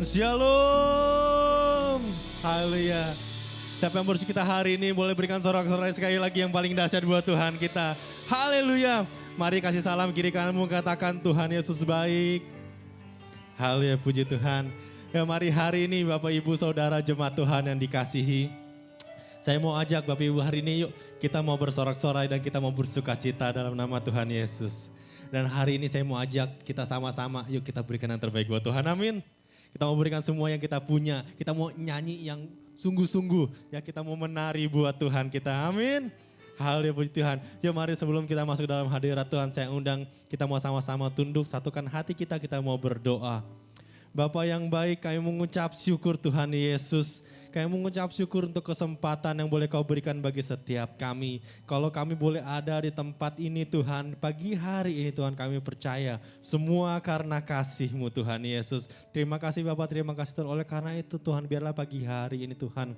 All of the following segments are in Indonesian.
Shalom. Haleluya. Siapa yang bersih kita hari ini boleh berikan sorak-sorai sekali lagi yang paling dahsyat buat Tuhan kita. Haleluya. Mari kasih salam kiri kananmu, katakan Tuhan Yesus baik. Haleluya, puji Tuhan. Ya mari hari ini Bapak Ibu Saudara jemaat Tuhan yang dikasihi. Saya mau ajak Bapak Ibu hari ini yuk kita mau bersorak-sorai dan kita mau bersukacita dalam nama Tuhan Yesus. Dan hari ini saya mau ajak kita sama-sama yuk kita berikan yang terbaik buat Tuhan, amin. Kita mau berikan semua yang kita punya. Kita mau nyanyi yang sungguh-sungguh. Ya kita mau menari buat Tuhan kita. Amin. Haleluya puji Tuhan. Ya mari sebelum kita masuk dalam hadirat Tuhan. Saya undang kita mau sama-sama tunduk. Satukan hati kita mau berdoa. Bapa yang baik, kami mengucap syukur Tuhan Yesus. Kami mengucap syukur untuk kesempatan yang boleh Kau berikan bagi setiap kami. Kalau kami boleh ada di tempat ini Tuhan, pagi hari ini Tuhan kami percaya semua karena kasih-Mu Tuhan Yesus. Terima kasih Bapak, terima kasih Tuhan. Oleh karena itu Tuhan biarlah pagi hari ini Tuhan,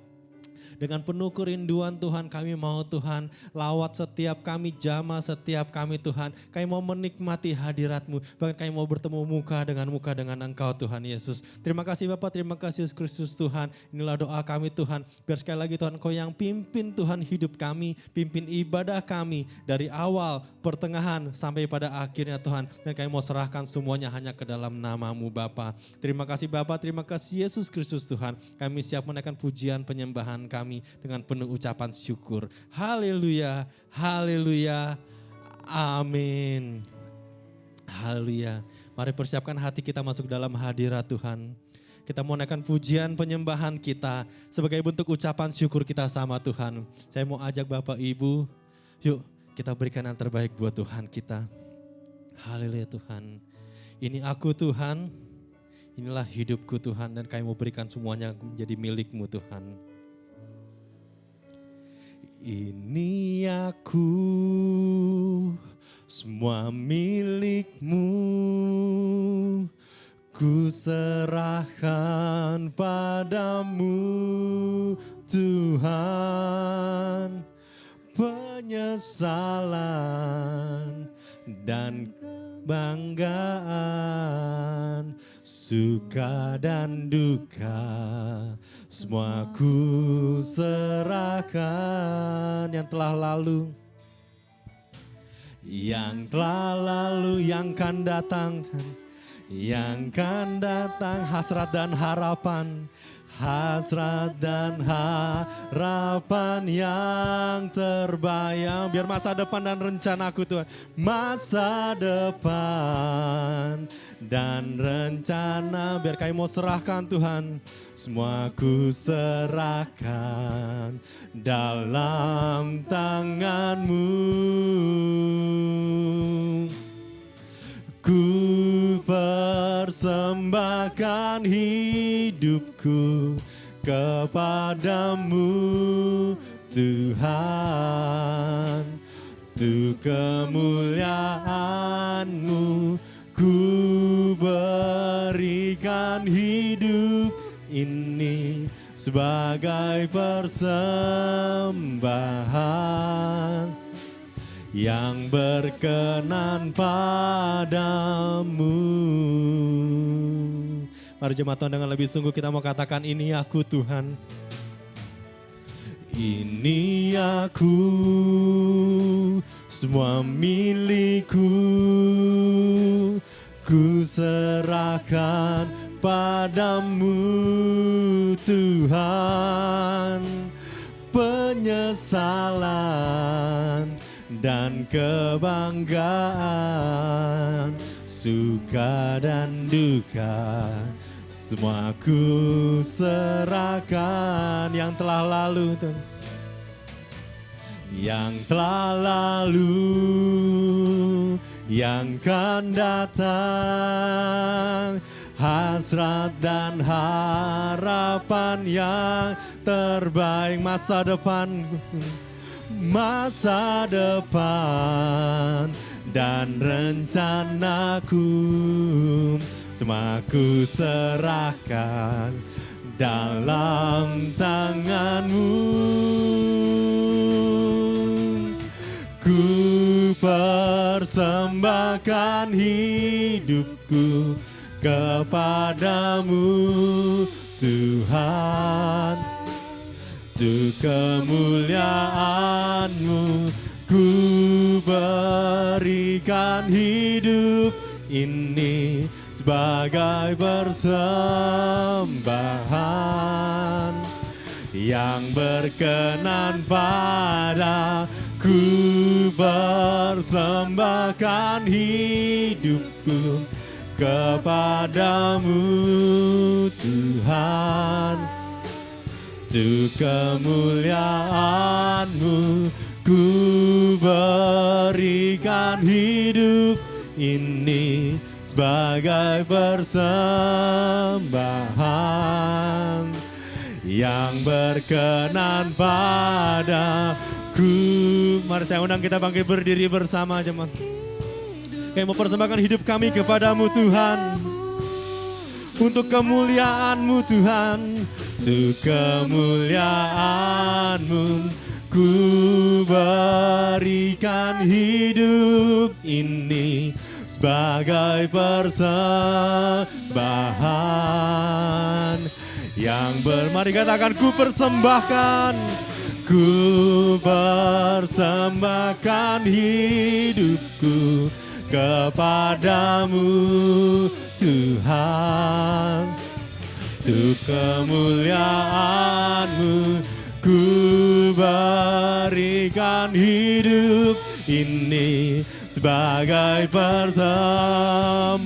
dengan penuh kerinduan Tuhan kami mau Tuhan lawat setiap kami, jamah setiap kami Tuhan. Kami mau menikmati hadirat-Mu, bahkan kami mau bertemu muka dengan Engkau Tuhan Yesus. Terima kasih Bapak, terima kasih Yesus Kristus Tuhan. Inilah doa kami Tuhan. Biar sekali lagi Tuhan Kau yang pimpin Tuhan hidup kami, pimpin ibadah kami dari awal, pertengahan sampai pada akhirnya Tuhan. Dan kami mau serahkan semuanya hanya ke dalam nama-Mu Bapa. Terima kasih Bapak, terima kasih Yesus Kristus Tuhan. Kami siap menaikkan pujian penyembahan kami dengan penuh ucapan syukur. Haleluya, haleluya, amin. Haleluya. Mari persiapkan hati kita masuk dalam hadirat Tuhan. Kita mau naikkan pujian penyembahan kita sebagai bentuk ucapan syukur kita sama Tuhan. Saya mau ajak Bapak Ibu, yuk kita berikan yang terbaik buat Tuhan kita. Haleluya Tuhan. Ini aku Tuhan, inilah hidupku Tuhan, dan kami mau berikan semuanya menjadi milik-Mu Tuhan. Ini aku, semua milik-Mu, ku serahkan padamu Tuhan. Penyesalan dan kebanggaan, suka dan duka, semua ku serahkan. Yang telah lalu, yang telah lalu, yang kan datang, yang kan datang, hasrat dan harapan. Hasrat dan harapan yang terbayang. Biar masa depan dan rencanaku Tuhan. Masa depan dan rencana. Biar kami mau serahkan Tuhan. Semua ku serahkan dalam tangan-Mu. Ku persembahkan hidupku kepadamu Tuhan. Untuk kemuliaan-Mu ku beri berikan hidup ini sebagai persembahan yang berkenan padamu. Mari jemaat Tuhan, dengan lebih sungguh kita mau katakan, ini aku Tuhan. Ini aku, semua milikku, ku serahkan padamu Tuhan. Penyesalan dan kebanggaan, suka dan duka, semua ku serahkan. Yang telah lalu, yang telah lalu, yang kan datang, hasrat dan harapan yang terbaik, masa depan, masa depan dan rencanaku, semua ku serahkan dalam tanganmu. Ku persembahkan hidupku kepadamu Tuhan, untuk kemuliaan-Mu. Ku berikan hidup ini sebagai persembahan yang berkenan pada. Ku persembahkan hidupku kepadamu Tuhan, untuk kemuliaan-Mu. Ku berikan hidup ini sebagai persembahan yang berkenan padaku. Mari saya undang kita bangkit berdiri bersama jemaat. Kami mau persembahkan hidup kami kepadamu Tuhan, untuk kemuliaan-Mu Tuhan, untuk kemuliaan-Mu. Ku berikan hidup ini sebagai persembahan yang mari katakan, ku persembahkan, ku persembahkan hidupku kepadamu Tuhan, untuk kemuliaan-Mu. Ku berikan hidup ini sebagai persembahan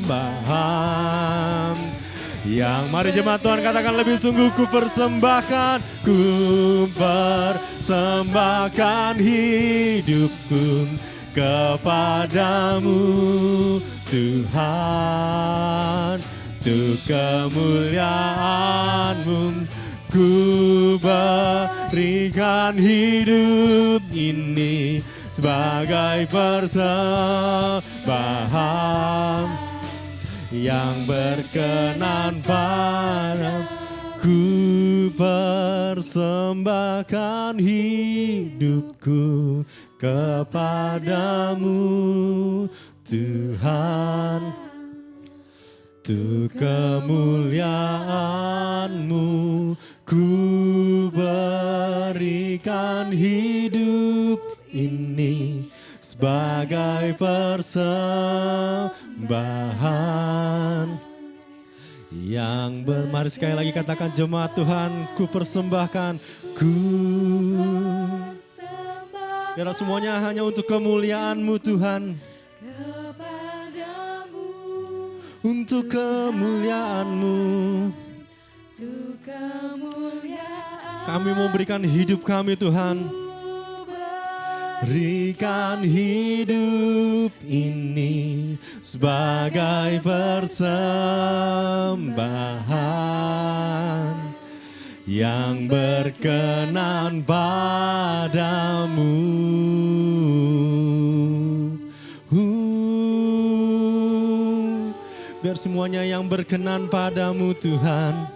yang, mari jemaat Tuhan katakan lebih sungguh, ku persembahkan, ku persembahkan hidupku kepadamu Tuhan, untuk kemuliaan-Mu. Ku berikan hidup ini sebagai persembahan yang berkenan padamu. Ku persembahkan hidupku kepadamu Tuhan, untuk kemuliaan-Mu. Ku berikan hidup ini sebagai persembahan yang mari sekali lagi katakan jemaat Tuhan, ku persembahkan, ku biar semuanya hanya untuk kemuliaan-Mu Tuhan, untuk kemuliaan-Mu. Kami mau berikan hidup kami Tuhan, berikan hidup ini sebagai persembahan yang berkenan padamu. Biar Biar semuanya yang berkenan padamu Tuhan.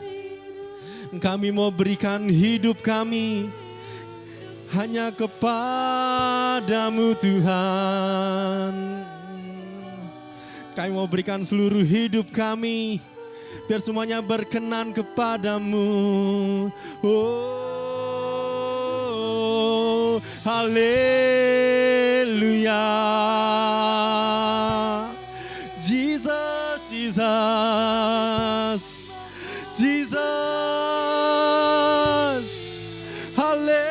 Kami mau berikan hidup kami hanya kepadamu Tuhan. Kami mau berikan seluruh hidup kami biar semuanya berkenan kepadamu. Oh, haleluya. Jesus, Jesus, Jesus, haleluya.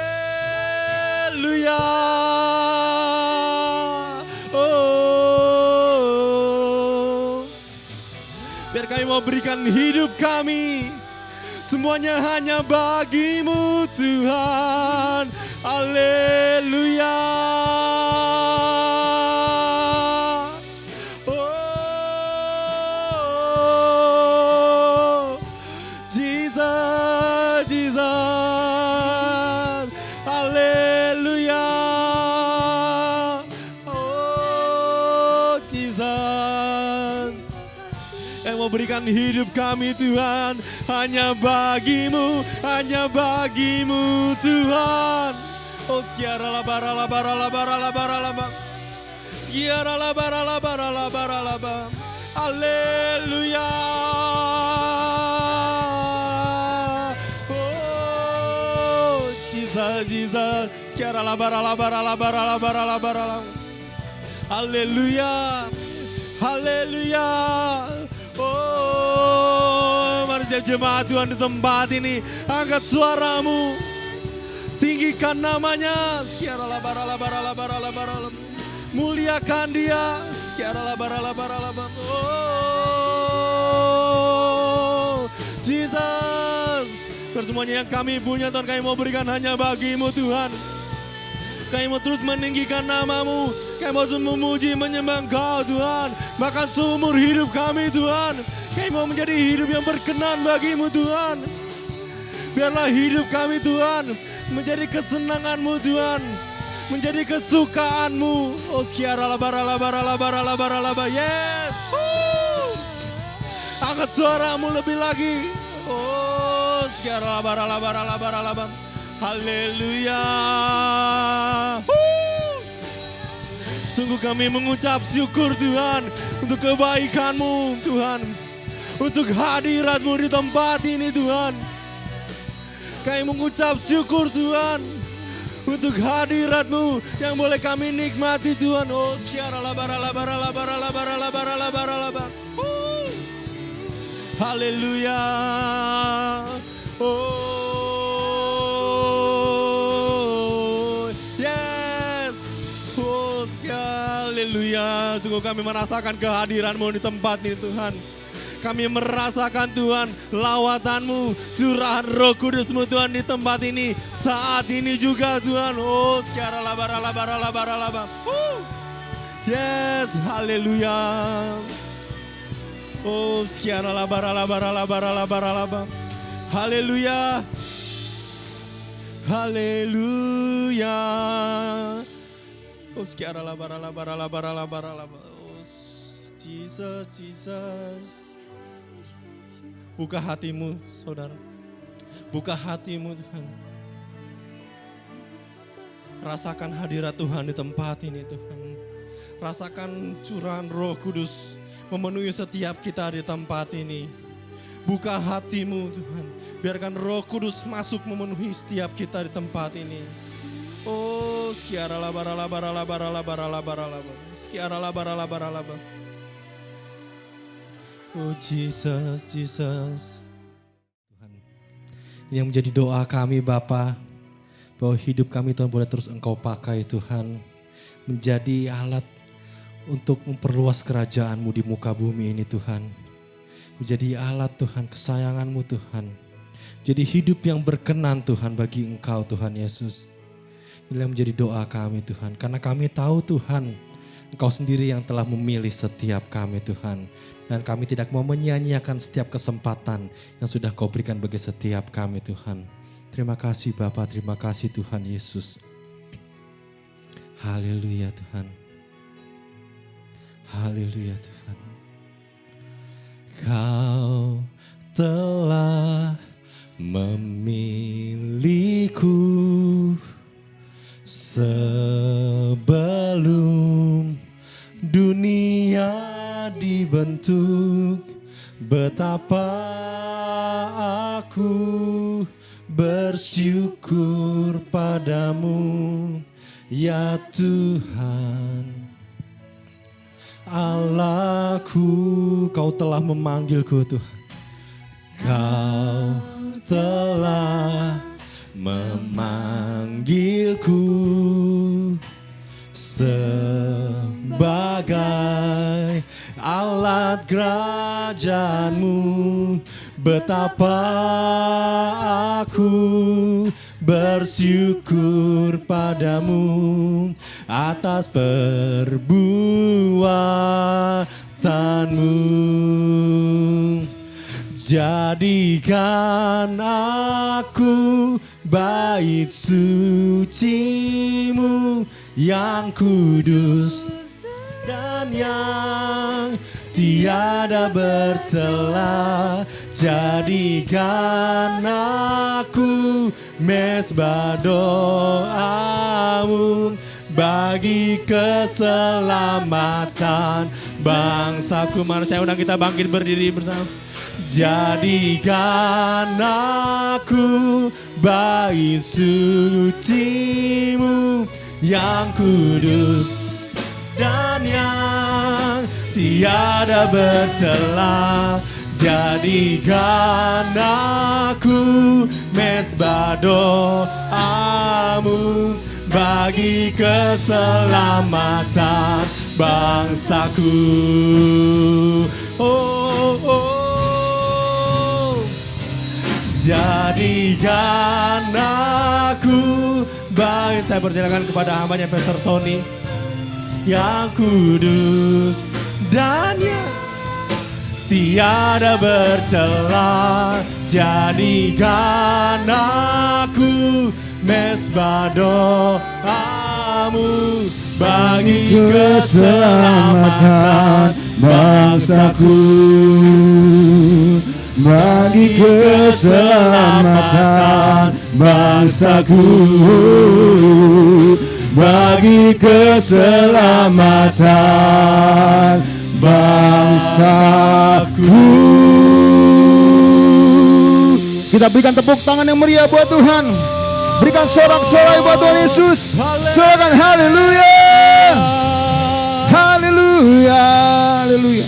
Oh, biar kami mau berikan hidup kami semuanya hanya bagimu Tuhan. Haleluya. Oh, Jesus, Jesus. Haleluya. Oh, Jesus. Yang mau berikan hidup kami Tuhan hanya bagimu Tuhan. Oh, skiara la bara la bara la bara la bara la bara. Skiara la bara la bara la bara la bara. Haleluya. Oh, Jesus, Jesus. Skiara la bara la bara la bara la bara la bara la. Haleluya. Haleluya. Oh, mari jemaat Tuhan di tempat ini, angkat suaramu, tinggikan namanya. Sekiara la bara la bara la bara la bara la. Muliakan dia. Sekiara la bara la bara la bara. Oh, Jesus. Semuanya yang kami punya Tuhan, kami mau berikan hanya bagimu Tuhan. Kami mau terus meninggikan namamu. Kami mau memuji, menyembah Engkau Tuhan. Bahkan seumur hidup kami Tuhan. Kami mau menjadi hidup yang berkenan bagimu Tuhan. Biarlah hidup kami Tuhan menjadi kesenanganmu Tuhan. Menjadi kesukaanmu. Oh, skiara la bara la bara la bara la bara la bara. Yes. Angkat suaramu lebih lagi. Oh, skiara la bara la bara la bara la bara. Haleluya. Sungguh kami mengucap syukur Tuhan untuk kebaikan-Mu Tuhan. Untuk hadirat-Mu di tempat ini Tuhan. Kami mengucap syukur Tuhan untuk hadirat-Mu yang boleh kami nikmati Tuhan. Oh, siara la bara la bara la bara la bara la bara la bara la bara. Haleluya. Oh. Haleluya, sungguh kami merasakan kehadiran-Mu di tempat ini Tuhan. Kami merasakan Tuhan lawatan-Mu, curahan Roh Kudus-Mu Tuhan di tempat ini. Saat ini juga Tuhan. Oh, secara labara labara labara labara. Yes, haleluya. Oh, secara labara labara labara labara labara. Haleluya. Haleluya. Oh, sekiara la bara la bara la bara la bara la bara. Oh, Jesus, Jesus. Buka hatimu, saudara. Buka hatimu, Tuhan. Rasakan hadirat Tuhan di tempat ini, Tuhan. Rasakan curahan Roh Kudus memenuhi setiap kita di tempat ini. Buka hatimu, Tuhan. Biarkan Roh Kudus masuk memenuhi setiap kita di tempat ini. Oh, sekiara la bara la bara la bara la bara la bara la bara. Sekiara la bara la bara la bara. Oh, Jesus, Jesus. Tuhan, ini yang menjadi doa kami Bapa, bahwa hidup kami Tuhan boleh terus Engkau pakai Tuhan, menjadi alat untuk memperluas kerajaan-Mu di muka bumi ini Tuhan. Menjadi alat Tuhan, kesayangan-Mu Tuhan. Jadi hidup yang berkenan Tuhan bagi Engkau Tuhan Yesus. Inilah menjadi doa kami Tuhan. Karena kami tahu Tuhan, Engkau sendiri yang telah memilih setiap kami Tuhan. Dan kami tidak mau menyia-nyiakan setiap kesempatan yang sudah Kau berikan bagi setiap kami Tuhan. Terima kasih Bapa, terima kasih Tuhan Yesus. Haleluya Tuhan. Haleluya Tuhan. Kau telah memilihku sebelum dunia dibentuk. Betapa aku bersyukur padamu, ya Tuhan Allahku. Kau telah memanggilku Tuhan. Kau telah memanggilku sebagai alat kerajaanmu. Betapa aku bersyukur padamu atas perbuatanmu. Jadikan aku bait sucimu yang kudus dan yang tiada bercela. Jadikan aku mesbah doamu bagi keselamatan bangsaku. Mari saya undang kita bangkit berdiri bersama. Jadikan aku bait sucimu yang kudus dan yang tiada bercela. Jadikan aku mesbah doamu bagi keselamatan bangsaku. Oh, oh. Jadikan aku baik. Saya persilakan kepada hambanya Pastor Sony yang kudus dan yang tiada bercela. Jadikan aku mesbah doamu bagi keselamatan bangsaku. Bagi keselamatan bangsaku. Bagi keselamatan bangsaku. Kita berikan tepuk tangan yang meriah buat Tuhan. Berikan sorak-sorai buat Tuhan Yesus. Silakan haleluya. Haleluya. Haleluya.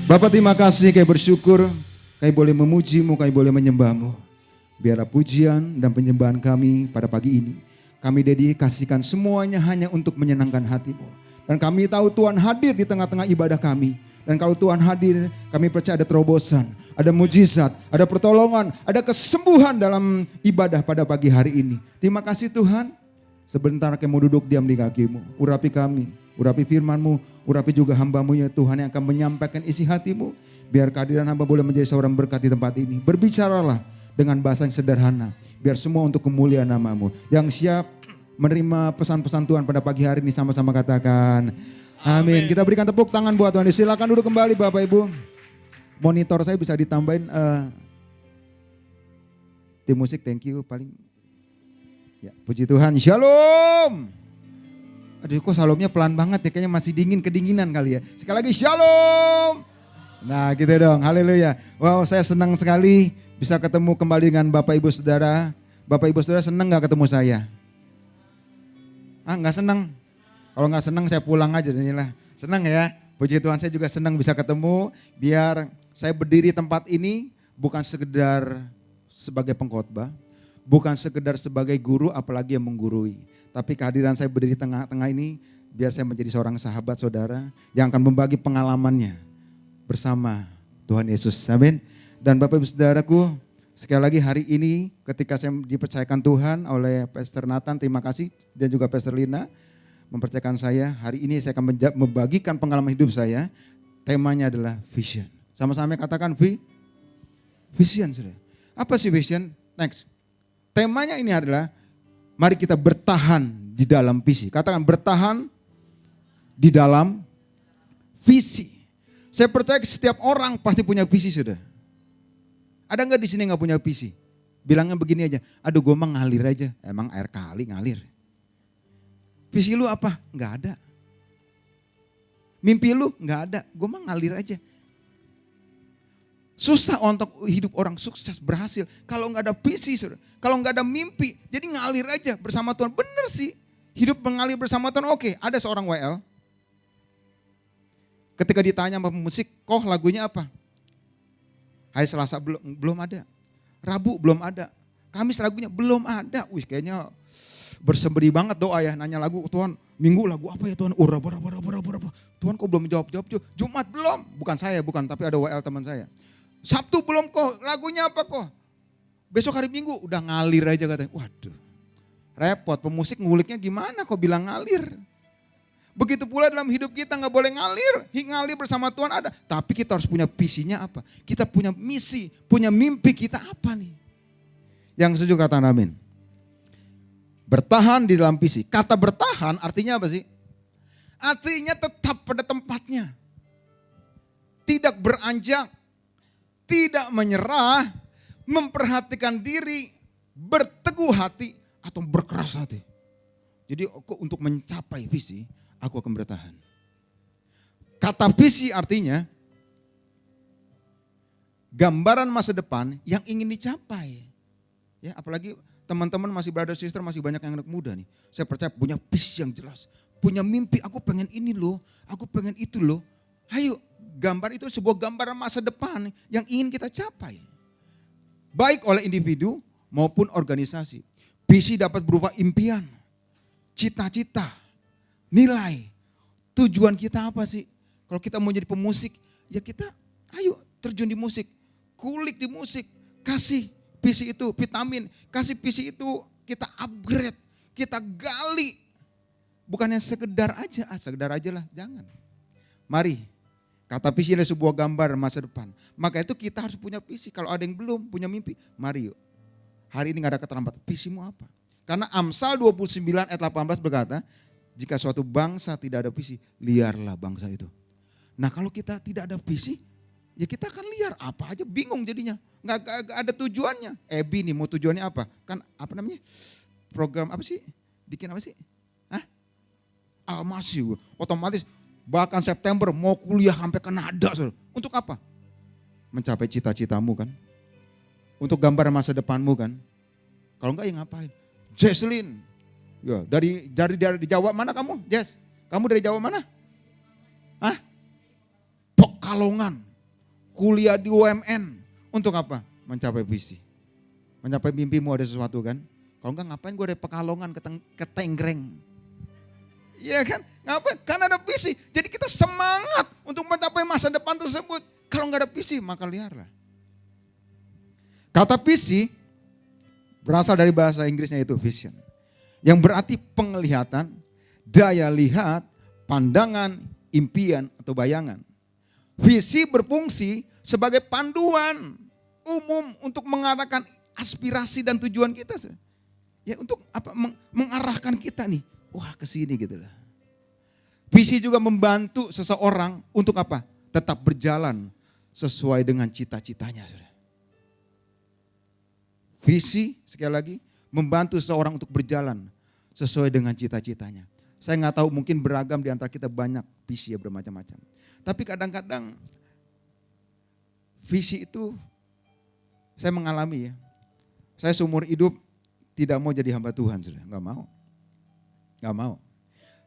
Bapak terima kasih, kami bersyukur kami boleh memuji-Mu, kami boleh menyembah-Mu. Biarlah pujian dan penyembahan kami pada pagi ini kami dedikasikan semuanya hanya untuk menyenangkan hati-Mu. Dan kami tahu Tuhan hadir di tengah-tengah ibadah kami. Dan kalau Tuhan hadir, kami percaya ada terobosan, ada mujizat, ada pertolongan, ada kesembuhan dalam ibadah pada pagi hari ini. Terima kasih Tuhan. Sebentar kami mau duduk diam di kaki-Mu. Urapi kami, urapi firman-Mu, urapi juga hamba-Mu ya Tuhan yang akan menyampaikan isi hati-Mu. Biar kehadiran hamba boleh menjadi seorang berkat di tempat ini. Berbicaralah dengan bahasa yang sederhana. Biar semua untuk kemuliaan nama-Mu. Yang siap menerima pesan-pesan Tuhan pada pagi hari ini sama-sama katakan amin. Kita berikan tepuk tangan buat Tuhan. Silakan duduk kembali Bapak Ibu. Monitor saya bisa ditambahin tim musik, thank you paling. Ya, puji Tuhan. Shalom. Aduh kok salomnya pelan banget ya, kayaknya masih kedinginan kali ya. Sekali lagi shalom. Nah gitu dong, haleluya. Wow, saya senang sekali bisa ketemu kembali dengan Bapak Ibu Saudara. Bapak Ibu Saudara senang gak ketemu saya? Gak senang? Kalau gak senang saya pulang aja. Senang ya? Puji Tuhan, saya juga senang bisa ketemu. Biar saya berdiri tempat ini bukan sekedar sebagai pengkhotbah, bukan sekedar sebagai guru apalagi yang menggurui. Tapi kehadiran saya berdiri tengah-tengah ini biar saya menjadi seorang sahabat saudara yang akan membagi pengalamannya bersama Tuhan Yesus. Amin. Dan Bapak Ibu Saudaraku, sekali lagi hari ini ketika saya dipercayakan Tuhan oleh Pastor Nathan, terima kasih, dan juga Pastor Lina mempercayakan saya. Hari ini saya akan membagikan pengalaman hidup saya. Temanya adalah vision. Sama-sama katakan vision. Saudara. Apa sih vision? Next. Temanya ini adalah mari kita bertahan di dalam visi. Katakan bertahan di dalam visi. Saya percaya setiap orang pasti punya visi, saudara. Ada nggak di sini nggak punya visi? Bilangnya begini aja, aduh gue mah ngalir aja. Emang air kali ngalir. Visi lu apa? Nggak ada. Mimpi lu nggak ada, gue mah ngalir aja. Susah untuk hidup orang sukses, berhasil. Kalau nggak ada visi, saudara. Kalau nggak ada mimpi, jadi ngalir aja bersama Tuhan. Bener sih, hidup mengalir bersama Tuhan. Oke, ada seorang WL. Ketika ditanya sama musik, kok lagunya apa? Hari Selasa belum ada. Rabu belum ada. Kamis lagunya belum ada. Wih, kayaknya bersemberi banget doa ya. Nanya lagu, Tuhan Minggu lagu apa ya Tuhan? Tuhan kok belum jawab-jawab. Jumat belum. Bukan saya, tapi ada WL teman saya. Sabtu belum kok, lagunya apa kok? Besok hari Minggu udah ngalir aja katanya. Waduh, repot. Pemusik nguliknya gimana kok bilang ngalir? Begitu pula dalam hidup kita nggak boleh ngalir. Ngalir bersama Tuhan ada. Tapi kita harus punya visinya apa? Kita punya misi, punya mimpi kita apa nih? Yang setuju kata amin. Bertahan di dalam visi. Kata bertahan artinya apa sih? Artinya tetap pada tempatnya. Tidak beranjak. Tidak menyerah. Memperhatikan diri. Berteguh hati. Atau berkeras hati. Jadi untuk mencapai visi, aku akan bertahan. Kata visi artinya gambaran masa depan yang ingin dicapai. Ya, apalagi teman-teman masih brother sister, masih banyak yang anak muda nih. Saya percaya punya visi yang jelas. Punya mimpi, aku pengen ini loh, aku pengen itu loh. Ayo, gambar itu sebuah gambaran masa depan yang ingin kita capai. Baik oleh individu maupun organisasi. Visi dapat berupa impian, cita-cita, nilai, tujuan kita apa sih? Kalau kita mau jadi pemusik, ya kita ayo terjun di musik, kulik di musik, kasih visi itu vitamin, kasih visi itu kita upgrade, kita gali. Bukan yang sekedar aja lah, jangan. Mari, kata visi adalah sebuah gambar masa depan. Maka itu kita harus punya visi, kalau ada yang belum punya mimpi, mari yuk. Hari ini gak ada keterlambatan, visimu apa? Karena Amsal 29 ayat 18 berkata, jika suatu bangsa tidak ada visi, liarlah bangsa itu. Nah kalau kita tidak ada visi, ya kita akan liar, apa aja bingung jadinya. Gak ada tujuannya. Ebi nih mau tujuannya apa? Kan apa namanya? Program apa sih? Bikin apa sih? Hah? Almasi, otomatis bahkan September mau kuliah sampai Kanada. Untuk apa? Mencapai cita-citamu kan? Untuk gambar masa depanmu kan? Kalau enggak ya ngapain? Jesslyn, ya, dari Jawa mana kamu? Jess, kamu dari Jawa mana? Hah? Pekalongan, kuliah di UMN. Untuk apa? Mencapai visi. Mencapai mimpimu ada sesuatu kan? Kalau enggak ngapain gue dari Pekalongan ke Tenggreng? Iya kan? Ngapain? Karena ada visi. Jadi kita semangat untuk mencapai masa depan tersebut. Kalau enggak ada visi maka liarlah. Kata visi berasal dari bahasa Inggrisnya itu vision. Yang berarti penglihatan, daya lihat, pandangan, impian atau bayangan. Visi berfungsi sebagai panduan umum untuk mengarahkan aspirasi dan tujuan kita. Ya untuk apa? Mengarahkan kita nih, wah ke sini gitu lah. Visi juga membantu seseorang untuk apa? Tetap berjalan sesuai dengan cita-citanya. Visi sekali lagi membantu seseorang untuk berjalan sesuai dengan cita-citanya. Saya nggak tahu mungkin beragam di antara kita banyak visi ya bermacam-macam. Tapi kadang-kadang visi itu saya mengalami ya. Saya seumur hidup tidak mau jadi hamba Tuhan, nggak mau. Nggak mau.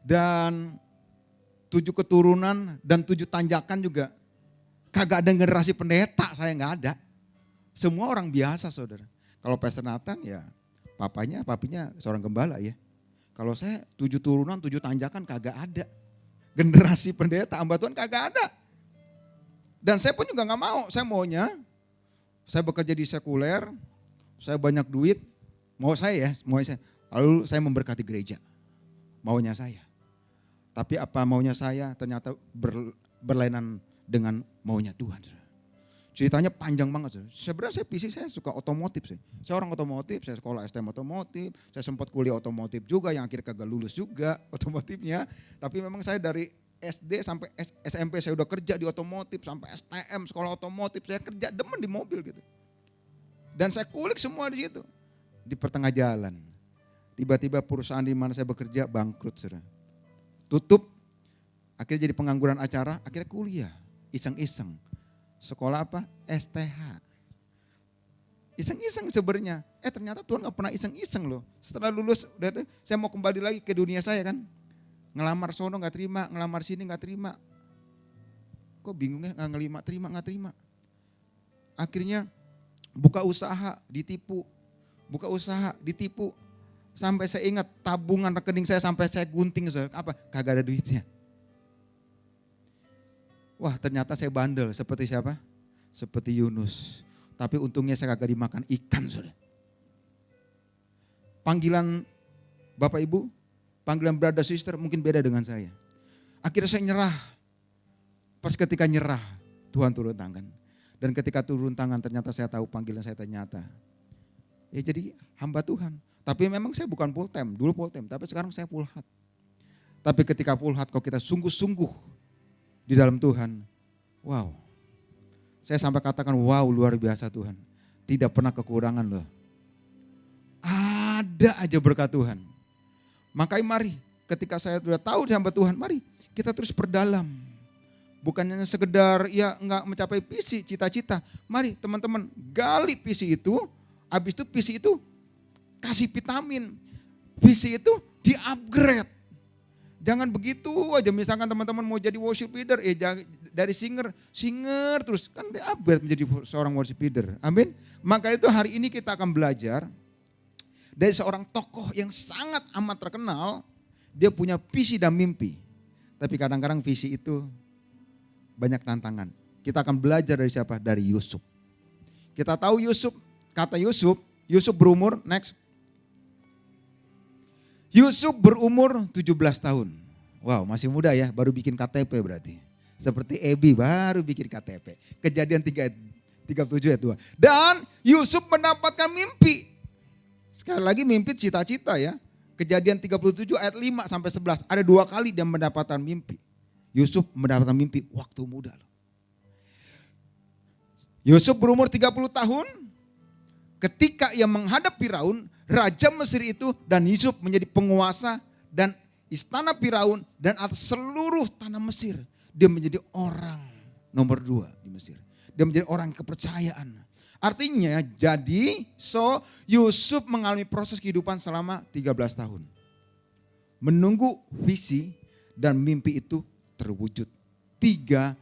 Dan 7 keturunan dan 7 tanjakan juga kagak ada generasi pendeta, saya nggak ada. Semua orang biasa saudara. Kalau Pastor Nathan ya papinya seorang gembala ya. Kalau saya 7 turunan, 7 tanjakan kagak ada. Generasi pendeta, hamba Tuhan kagak ada. Dan saya pun juga gak mau, saya maunya, saya bekerja di sekuler, saya banyak duit, mau saya. Lalu saya memberkati gereja, maunya saya. Tapi apa maunya saya ternyata berlainan dengan maunya Tuhan. Ceritanya panjang banget. Sebenarnya saya suka otomotif. Saya orang otomotif, saya sekolah STM otomotif, saya sempat kuliah otomotif juga yang akhirnya kagak lulus juga otomotifnya. Tapi memang saya dari SD sampai SMP saya udah kerja di otomotif, sampai STM sekolah otomotif saya kerja, demen di mobil gitu. Dan saya kulik semua di situ. Di pertengah jalan, tiba-tiba perusahaan di mana saya bekerja bangkrut, saudara. Tutup, akhirnya jadi pengangguran acara, akhirnya kuliah, iseng-iseng. Sekolah apa? STH. Iseng-iseng sebenarnya. Ternyata Tuhan gak pernah iseng-iseng loh. Setelah lulus, saya mau kembali lagi ke dunia saya kan. Ngelamar sono gak terima, ngelamar sini gak terima. Kok bingungnya gak terima. Akhirnya buka usaha, ditipu. Sampai saya ingat tabungan rekening saya sampai saya gunting. Apa? Kagak ada duitnya. Wah ternyata saya bandel seperti siapa? Seperti Yunus. Tapi untungnya saya kagak dimakan ikan, saudara. Panggilan Bapak Ibu, panggilan brother sister mungkin beda dengan saya. Akhirnya saya nyerah. Pas ketika nyerah, Tuhan turun tangan. Dan ketika turun tangan ternyata saya tahu panggilan saya ternyata. Ya jadi hamba Tuhan. Tapi memang saya bukan full time, dulu full time. Tapi sekarang saya full heart. Tapi ketika full heart kalau kita sungguh-sungguh di dalam Tuhan. Wow. Saya sampai katakan wow luar biasa Tuhan. Tidak pernah kekurangan loh. Ada aja berkat Tuhan. Makanya mari ketika saya sudah tahu di hamba Tuhan, mari kita terus perdalam. Bukan hanya sekedar ya enggak mencapai visi, cita-cita. Mari teman-teman gali visi itu, habis itu visi itu kasih vitamin. Visi itu di-upgrade. Jangan begitu aja misalkan teman-teman mau jadi worship leader, dari singer terus kan di-upgrade menjadi seorang worship leader. Amin. Maka itu hari ini kita akan belajar dari seorang tokoh yang sangat amat terkenal, dia punya visi dan mimpi. Tapi kadang-kadang visi itu banyak tantangan. Kita akan belajar dari siapa? Dari Yusuf. Kita tahu Yusuf, kata Yusuf berumur, next. Yusuf berumur 17 tahun. Wow masih muda ya, baru bikin KTP berarti. Seperti Ebi baru bikin KTP. Kejadian 37 ayat 2. Dan Yusuf mendapatkan mimpi. Sekali lagi mimpi cita-cita ya. Kejadian 37 ayat 5 sampai 11. Ada 2 kali dia mendapatkan mimpi. Yusuf mendapatkan mimpi waktu muda. Yusuf berumur 30 tahun. Ketika ia menghadap Firaun, Raja Mesir itu dan Yusuf menjadi penguasa dan istana Firaun dan atas seluruh tanah Mesir. Dia menjadi orang nomor 2 di Mesir. Dia menjadi orang kepercayaan. Artinya jadi Yusuf mengalami proses kehidupan selama 13 tahun. Menunggu visi dan mimpi itu terwujud 13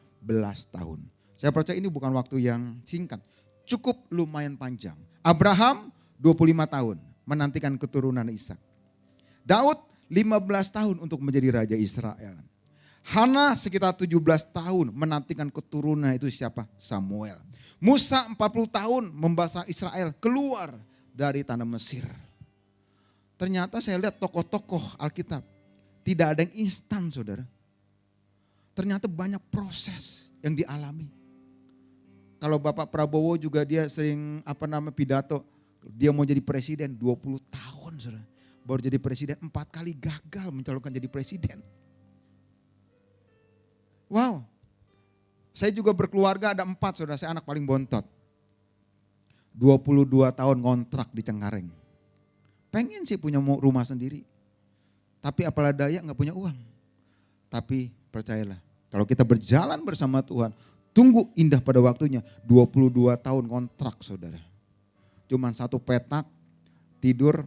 tahun. Saya percaya ini bukan waktu yang singkat, cukup lumayan panjang. Abraham 25 tahun menantikan keturunan Ishak. Daud 15 tahun untuk menjadi raja Israel. Hana sekitar 17 tahun menantikan keturunan itu siapa? Samuel. Musa 40 tahun membawa Israel keluar dari tanah Mesir. Ternyata saya lihat tokoh-tokoh Alkitab tidak ada yang instan saudara. Ternyata banyak proses yang dialami. Kalau Bapak Prabowo juga dia sering pidato. Dia mau jadi presiden 20 tahun saudara. Baru jadi presiden 4 kali gagal mencalonkan jadi presiden. Wow, saya juga berkeluarga ada 4 saudara, saya anak paling bontot. 22 tahun ngontrak di Cengkareng. Pengen sih punya rumah sendiri. Tapi apalah daya gak punya uang. Tapi percayalah, kalau kita berjalan bersama Tuhan, tunggu indah pada waktunya. 22 tahun kontrak saudara. Cuman 1 petak, tidur,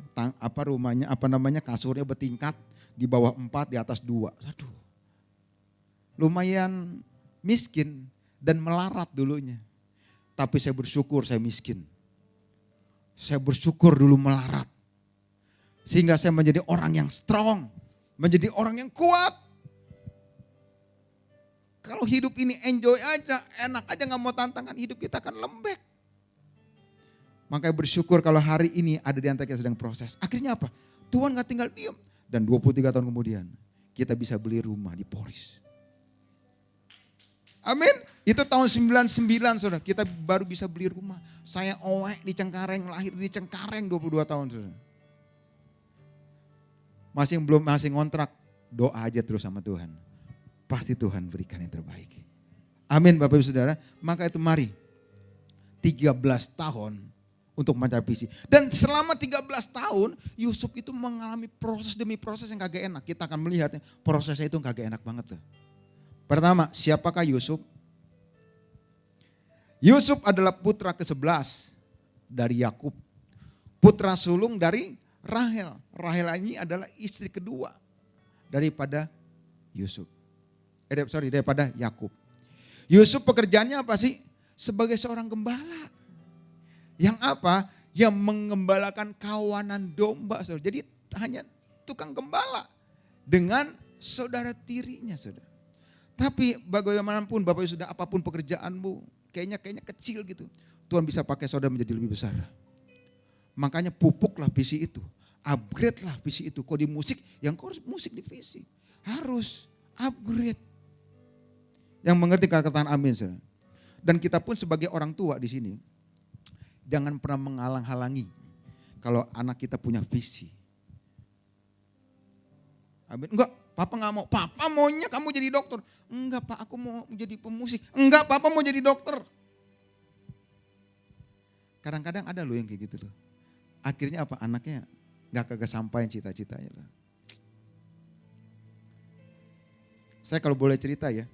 rumahnya, kasurnya bertingkat, di bawah 4, di atas 2. Aduh. Lumayan miskin dan melarat dulunya. Tapi saya bersyukur saya miskin. Saya bersyukur dulu melarat. Sehingga saya menjadi orang yang strong. Menjadi orang yang kuat. Kalau hidup ini enjoy aja, enak aja gak mau tantangan, hidup kita akan lembek. Makanya bersyukur kalau hari ini ada di antara kita sedang proses. Akhirnya apa? Tuhan gak tinggal diam. Dan 23 tahun kemudian kita bisa beli rumah di Poris. Amin. Itu tahun 99 saudara, kita baru bisa beli rumah. Saya owek di Cengkareng, lahir di Cengkareng 22 tahun saudara. Masih ngontrak, doa aja terus sama Tuhan. pasti Tuhan berikan yang terbaik. Amin Bapak Ibu Saudara. Maka itu mari 13 tahun untuk mencapai visi. Dan selama 13 tahun Yusuf itu mengalami proses demi proses yang kagak enak. Kita akan melihatnya prosesnya itu kagak enak banget tuh. Pertama, siapakah Yusuf? Yusuf adalah putra ke-11 dari Yakub. Putra sulung dari Rahel. Rahel ini adalah istri kedua daripada Yusuf. Daripada Yakub. Yusuf pekerjaannya apa sih? Sebagai seorang gembala. Yang apa? Yang mengembalakan kawanan domba. Saudara. Jadi hanya tukang gembala dengan saudara tirinya. Saudara. Tapi bagaimanapun Bapak Ibu Saudara, apapun pekerjaanmu, kayaknya kecil gitu. Tuhan bisa pakai saudara menjadi lebih besar. Makanya pupuklah visi itu. Upgrade lah visi itu. Kau di musik, yang kau harus musik di visi. Harus upgrade. Yang mengerti kata-kata amin. Saudara. Dan kita pun sebagai orang tua di sini, jangan pernah menghalang-halangi kalau anak kita punya visi. Amin. Enggak, papa gak mau. Papa maunya kamu jadi dokter. Enggak pak, aku mau jadi pemusik. Enggak, papa mau jadi dokter. Kadang-kadang ada loh yang kayak gitu loh. Akhirnya apa? Anaknya gak kagak sampai cita-citanya loh. Saya kalau boleh cerita ya.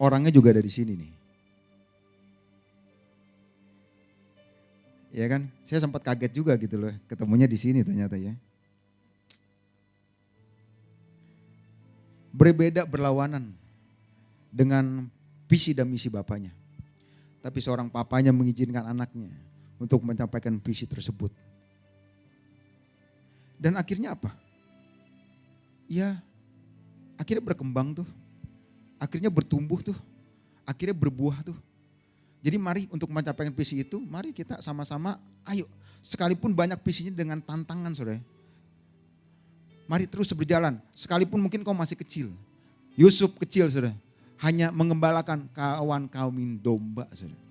Orangnya juga ada di sini nih. Ya kan, saya sempat kaget juga gitu loh, ketemunya di sini ternyata ya. Berbeda berlawanan dengan visi dan misi bapaknya. Tapi seorang papanya mengizinkan anaknya untuk menyampaikan visi tersebut. Dan akhirnya apa? Ya, akhirnya berkembang tuh. Akhirnya bertumbuh tuh. Akhirnya berbuah tuh. Jadi mari untuk mencapai visi itu, mari kita sama-sama ayo. Sekalipun banyak visinya dengan tantangan saudara. Mari terus berjalan. Sekalipun mungkin kau masih kecil. Yusuf kecil saudara. Hanya mengembalakan kawan-kawan domba saudara.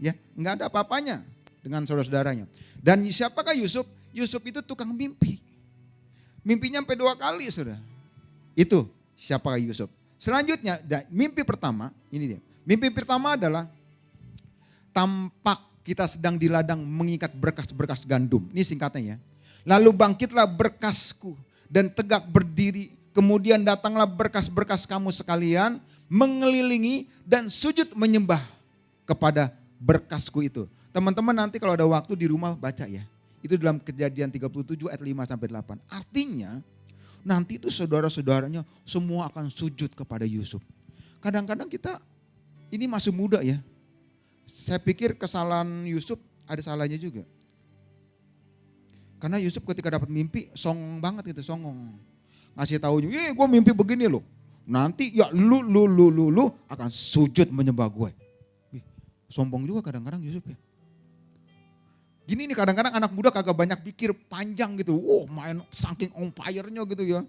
Ya, enggak ada apa-apanya dengan saudara-saudaranya. Dan siapakah Yusuf? Yusuf itu tukang mimpi. Mimpinya sampai 2 kali saudara. Itu siapakah Yusuf. Selanjutnya mimpi pertama, ini dia. Mimpi pertama adalah tampak kita sedang di ladang mengikat berkas-berkas gandum. Ini singkatnya ya. Lalu bangkitlah berkasku dan tegak berdiri. Kemudian datanglah berkas-berkas kamu sekalian mengelilingi dan sujud menyembah kepada berkasku itu. Teman-teman nanti kalau ada waktu di rumah baca ya. Itu dalam Kejadian 37 ayat 5-8. Artinya nanti itu saudara-saudaranya semua akan sujud kepada Yusuf. Kadang-kadang kita ini masih muda ya. Saya pikir kesalahan Yusuf ada salahnya juga. Karena Yusuf ketika dapat mimpi songong banget gitu, songong. Ngasih tahu, gue mimpi begini loh. Nanti ya lu akan sujud menyembah gue. Sombong juga kadang-kadang Yusuf ya. Gini nih kadang-kadang anak muda kagak banyak pikir panjang gitu. Main saking on fire-nya gitu ya.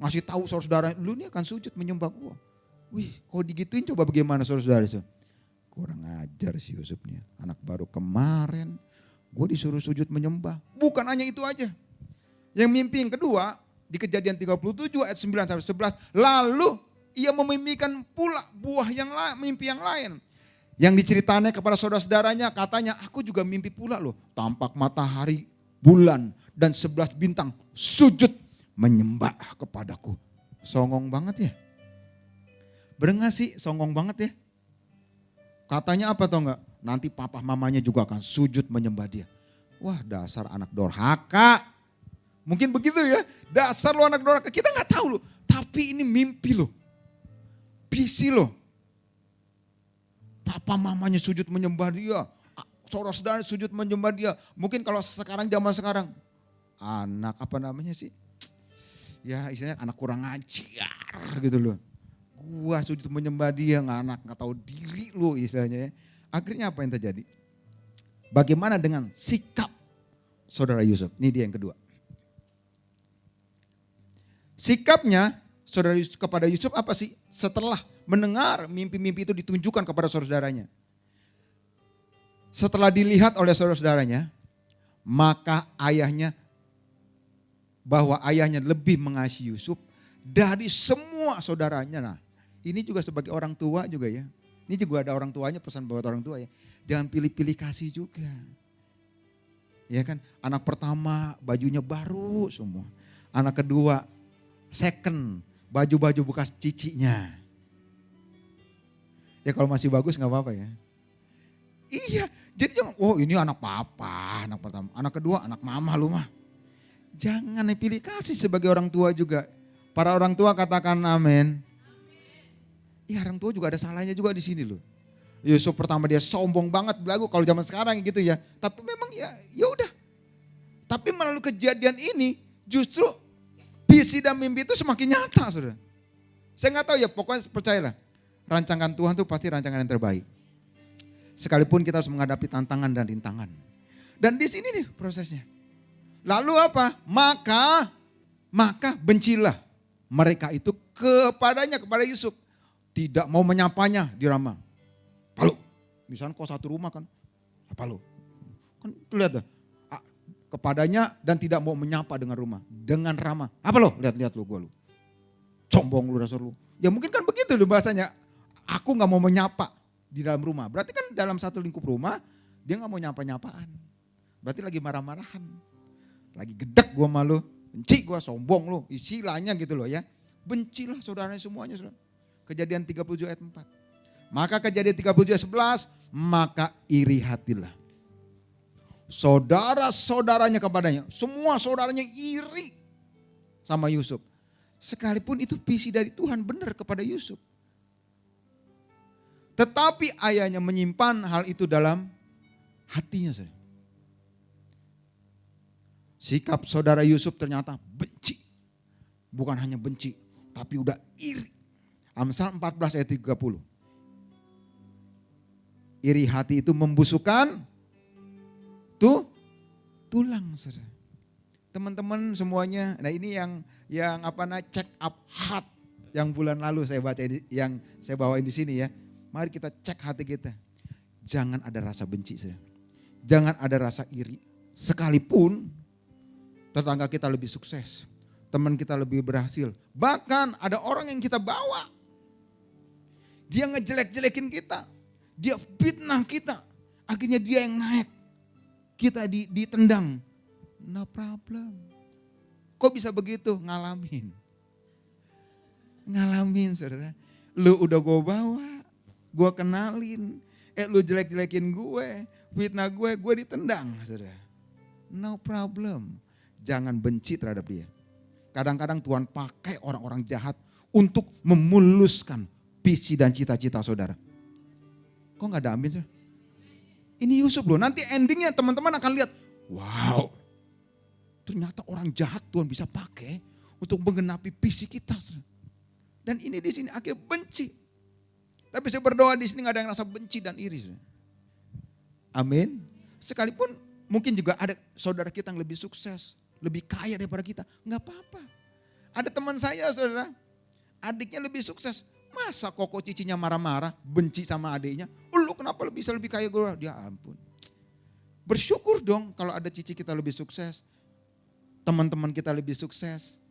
Ngasih tahu saudara-saudara, lu nih akan sujud menyembah gue. Wih, kalau digituin coba bagaimana saudara-saudara itu? Kurang ajar si Yusuf nih. Anak baru kemarin gue disuruh sujud menyembah. Bukan hanya itu aja. Yang mimpi yang kedua di Kejadian 37 ayat 9-11. Lalu ia memimpikan pula buah yang lain, mimpi yang lain. Yang diceritannya kepada saudara-saudaranya katanya aku juga mimpi pula loh. Tampak matahari, bulan dan 11 bintang sujud menyembah kepadaku. Songong banget ya. Bener gak sih songong banget ya. Katanya apa tau gak? Nanti papa mamanya juga akan sujud menyembah dia. Wah dasar anak dorhaka. Mungkin begitu ya. Dasar lo anak dorhaka. Kita gak tahu loh. Tapi ini mimpi loh. Visi loh. Papa mamanya sujud menyembah dia. Saudara-saudara sujud menyembah dia. Mungkin kalau sekarang zaman sekarang. Anak apa namanya sih? Ya istilahnya anak kurang ajar gitu loh. Gua sujud menyembah dia, anak gak tahu diri lu istilahnya ya. Akhirnya apa yang terjadi? Bagaimana dengan sikap saudara Yusuf? Ini dia yang kedua. Sikapnya saudara Yusuf kepada Yusuf apa sih? Setelah mendengar mimpi-mimpi itu ditunjukkan kepada saudara-saudaranya. Setelah dilihat oleh saudara-saudaranya, maka bahwa ayahnya lebih mengasihi Yusuf dari semua saudaranya. Nah, ini juga sebagai orang tua juga ya. Ini juga ada orang tuanya, pesan buat orang tua ya. Jangan pilih-pilih kasih juga. Ya kan, anak pertama bajunya baru semua. Anak kedua second, baju-baju bekas cicinya. Ya kalau masih bagus gak apa-apa ya. Iya, jadi jangan, oh ini anak papa, anak pertama. Anak kedua anak mama lu mah. Jangan pilih kasih sebagai orang tua juga. Para orang tua katakan amin. Iya, orang tua juga ada salahnya juga di sini loh. Yusuf pertama dia sombong banget belagu kalau zaman sekarang gitu ya. Tapi memang ya udah. Tapi melalui kejadian ini justru visi dan mimpi itu semakin nyata, Saudara. Saya nggak tahu ya, pokoknya percayalah. Rancangan Tuhan itu pasti rancangan yang terbaik. Sekalipun kita harus menghadapi tantangan dan rintangan. Dan di sini nih prosesnya. Lalu apa? Maka bencilah mereka itu kepadanya, kepada Yusuf. Tidak mau menyapanya di Rama. Apa lu? Misalnya kau satu rumah kan. Apa lu? Kan tuh lihat dah. Kepadanya dan tidak mau menyapa dengan rumah. Dengan Rama. Apa lu? Lihat lu gua lu. Sombong lu dasar lu. Ya mungkin kan begitu loh bahasanya. Aku gak mau menyapa di dalam rumah. Berarti kan dalam satu lingkup rumah dia gak mau nyapa-nyapaan. Berarti lagi marah-marahan. Lagi gedek gua malu. Benci gua, sombong lu. Istilahnya gitu loh ya. Bencilah saudaranya semuanya. Saudara. Kejadian 37 ayat 4. Maka kejadian 37 ayat 11. Maka iri hatilah saudara-saudaranya kepadanya. Semua saudaranya iri sama Yusuf. Sekalipun itu visi dari Tuhan benar kepada Yusuf. Tetapi ayahnya menyimpan hal itu dalam hatinya. Sikap saudara Yusuf ternyata benci. Bukan hanya benci, tapi udah iri. Amsal 14 ayat 30. Iri hati itu membusukkan tulang, saudara. Teman-teman semuanya, nah ini yang check up heart yang bulan lalu saya baca, yang saya bawain di sini ya. Mari kita cek hati kita. Jangan ada rasa benci, saudara. Jangan ada rasa iri. Sekalipun tetangga kita lebih sukses, teman kita lebih berhasil, bahkan ada orang yang kita bawa, dia ngejelek-jelekin kita, dia fitnah kita, akhirnya dia yang naik. Kita ditendang, no problem. Kok bisa begitu? Ngalamin saudara. Lu udah gue bawa, gue kenalin. Lu jelek-jelekin gue, fitnah gue ditendang saudara. No problem. Jangan benci terhadap dia. Kadang-kadang Tuhan pakai orang-orang jahat untuk memuluskan visi dan cita-cita saudara. Kok gak ada amin saudara? Ini Yusuf loh, nanti endingnya teman-teman akan lihat, wow, ternyata orang jahat Tuhan bisa pakai untuk menggenapi visi kita. Dan ini di sini akhirnya benci. Tapi saya berdoa di sini gak ada yang rasa benci dan iri. Amin. Sekalipun mungkin juga ada saudara kita yang lebih sukses, lebih kaya daripada kita, gak apa-apa. Ada teman saya saudara, adiknya lebih sukses. Masa koko cicinya marah-marah, benci sama adiknya. Lu kenapa bisa lebih kaya gue? Ya ampun. Bersyukur dong kalau ada cici kita lebih sukses. Teman-teman kita lebih sukses.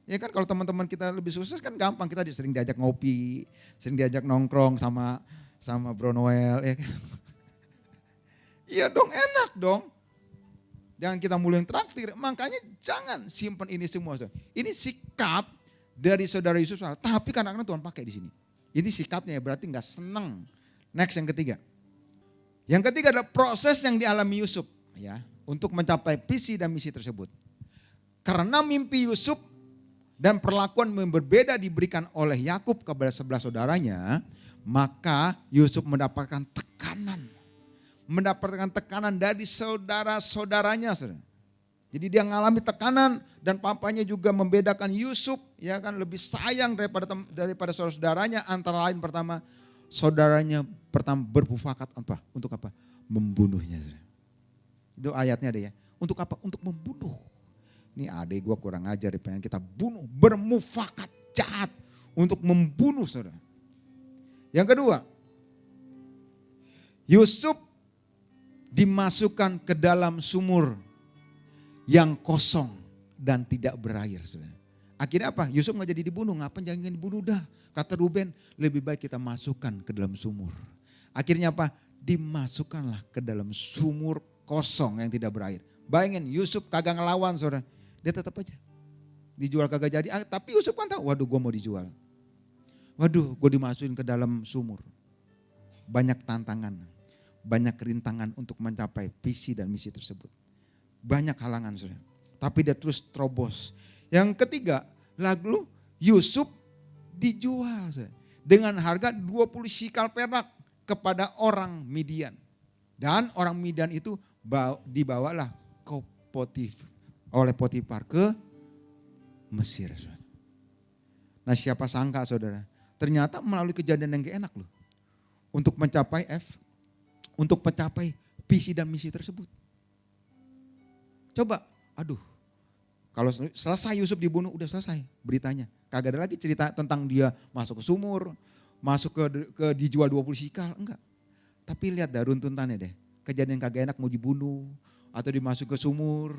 Ya kan kalau teman-teman kita lebih sukses kan gampang. Kita sering diajak ngopi, sering diajak nongkrong sama Bro Noel. Ya kan? Iya dong, enak dong. Jangan kita mulu yang traktir. Makanya jangan simpan ini semua. Ini sikap dari saudara Yusuf, tapi kadang-kadang Tuhan pakai di sini. Ini sikapnya ya berarti nggak senang. Next yang ketiga. Yang ketiga adalah proses yang dialami Yusuf ya untuk mencapai visi dan misi tersebut. Karena mimpi Yusuf dan perlakuan yang berbeda diberikan oleh Yakub kepada 11 saudaranya, maka Yusuf mendapatkan tekanan. Mendapatkan tekanan dari saudara-saudaranya. Saudara. Jadi dia mengalami tekanan dan papanya juga membedakan Yusuf ya kan lebih sayang daripada saudara-saudaranya, antara lain pertama saudaranya pertama bermufakat apa? Untuk apa? Membunuhnya. Itu ayatnya ada ya. Untuk apa? Untuk membunuh. Ini adik gue kurang ajar, pengen kita bunuh, bermufakat jahat untuk membunuh saudara. Yang kedua, Yusuf dimasukkan ke dalam sumur yang kosong dan tidak berair. Saudara. Akhirnya apa? Yusuf nggak jadi dibunuh. Ngapain jangan dibunuh dah? Kata Ruben, lebih baik kita masukkan ke dalam sumur. Akhirnya apa? Dimasukkanlah ke dalam sumur kosong yang tidak berair. Bayangin Yusuf kagak ngelawan saudara. Dia tetap aja. Dijual kagak jadi. Tapi Yusuf kan tahu, waduh gue mau dijual. Waduh gue dimasukin ke dalam sumur. Banyak tantangan. Banyak rintangan untuk mencapai visi dan misi tersebut. Banyak halangan saudara. Tapi dia terus terobos. Yang ketiga, lalu Yusuf dijual saudara, dengan harga 20 sikal perak kepada orang Midian. Dan orang Midian itu dibawalah ke oleh Potifar ke Mesir. Saudara. Nah siapa sangka saudara, ternyata melalui kejadian yang gak enak loh. Untuk mencapai visi dan misi tersebut. Coba, aduh. Kalau selesai Yusuf dibunuh udah selesai beritanya. Kagak ada lagi cerita tentang dia masuk ke sumur, masuk ke dijual 20 sikal, enggak. Tapi lihat dah runtutannya deh. Kejadian kagak enak mau dibunuh atau dimasuk ke sumur,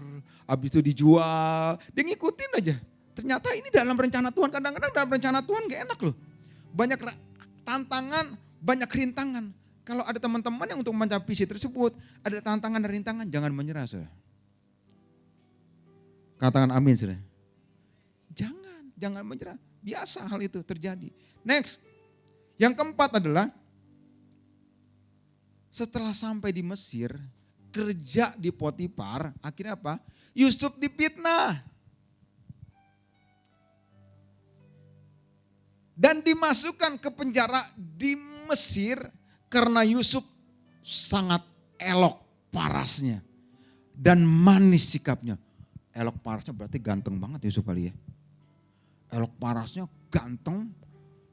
habis itu dijual. Dia ngikutin aja. Ternyata ini dalam rencana Tuhan. Kadang-kadang dalam rencana Tuhan gak enak loh. Banyak tantangan, banyak rintangan. Kalau ada teman-teman yang untuk mencapai visi tersebut, ada tantangan dan rintangan, jangan menyerah saudara. Katakan amin saudara. Jangan menyerah. Biasa hal itu terjadi. Next. Yang keempat adalah setelah sampai di Mesir, kerja di Potifar, akhirnya apa? Yusuf difitnah. Dan dimasukkan ke penjara di Mesir karena Yusuf sangat elok parasnya dan manis sikapnya. Elok parasnya berarti ganteng banget Yusuf kali ya. Elok parasnya ganteng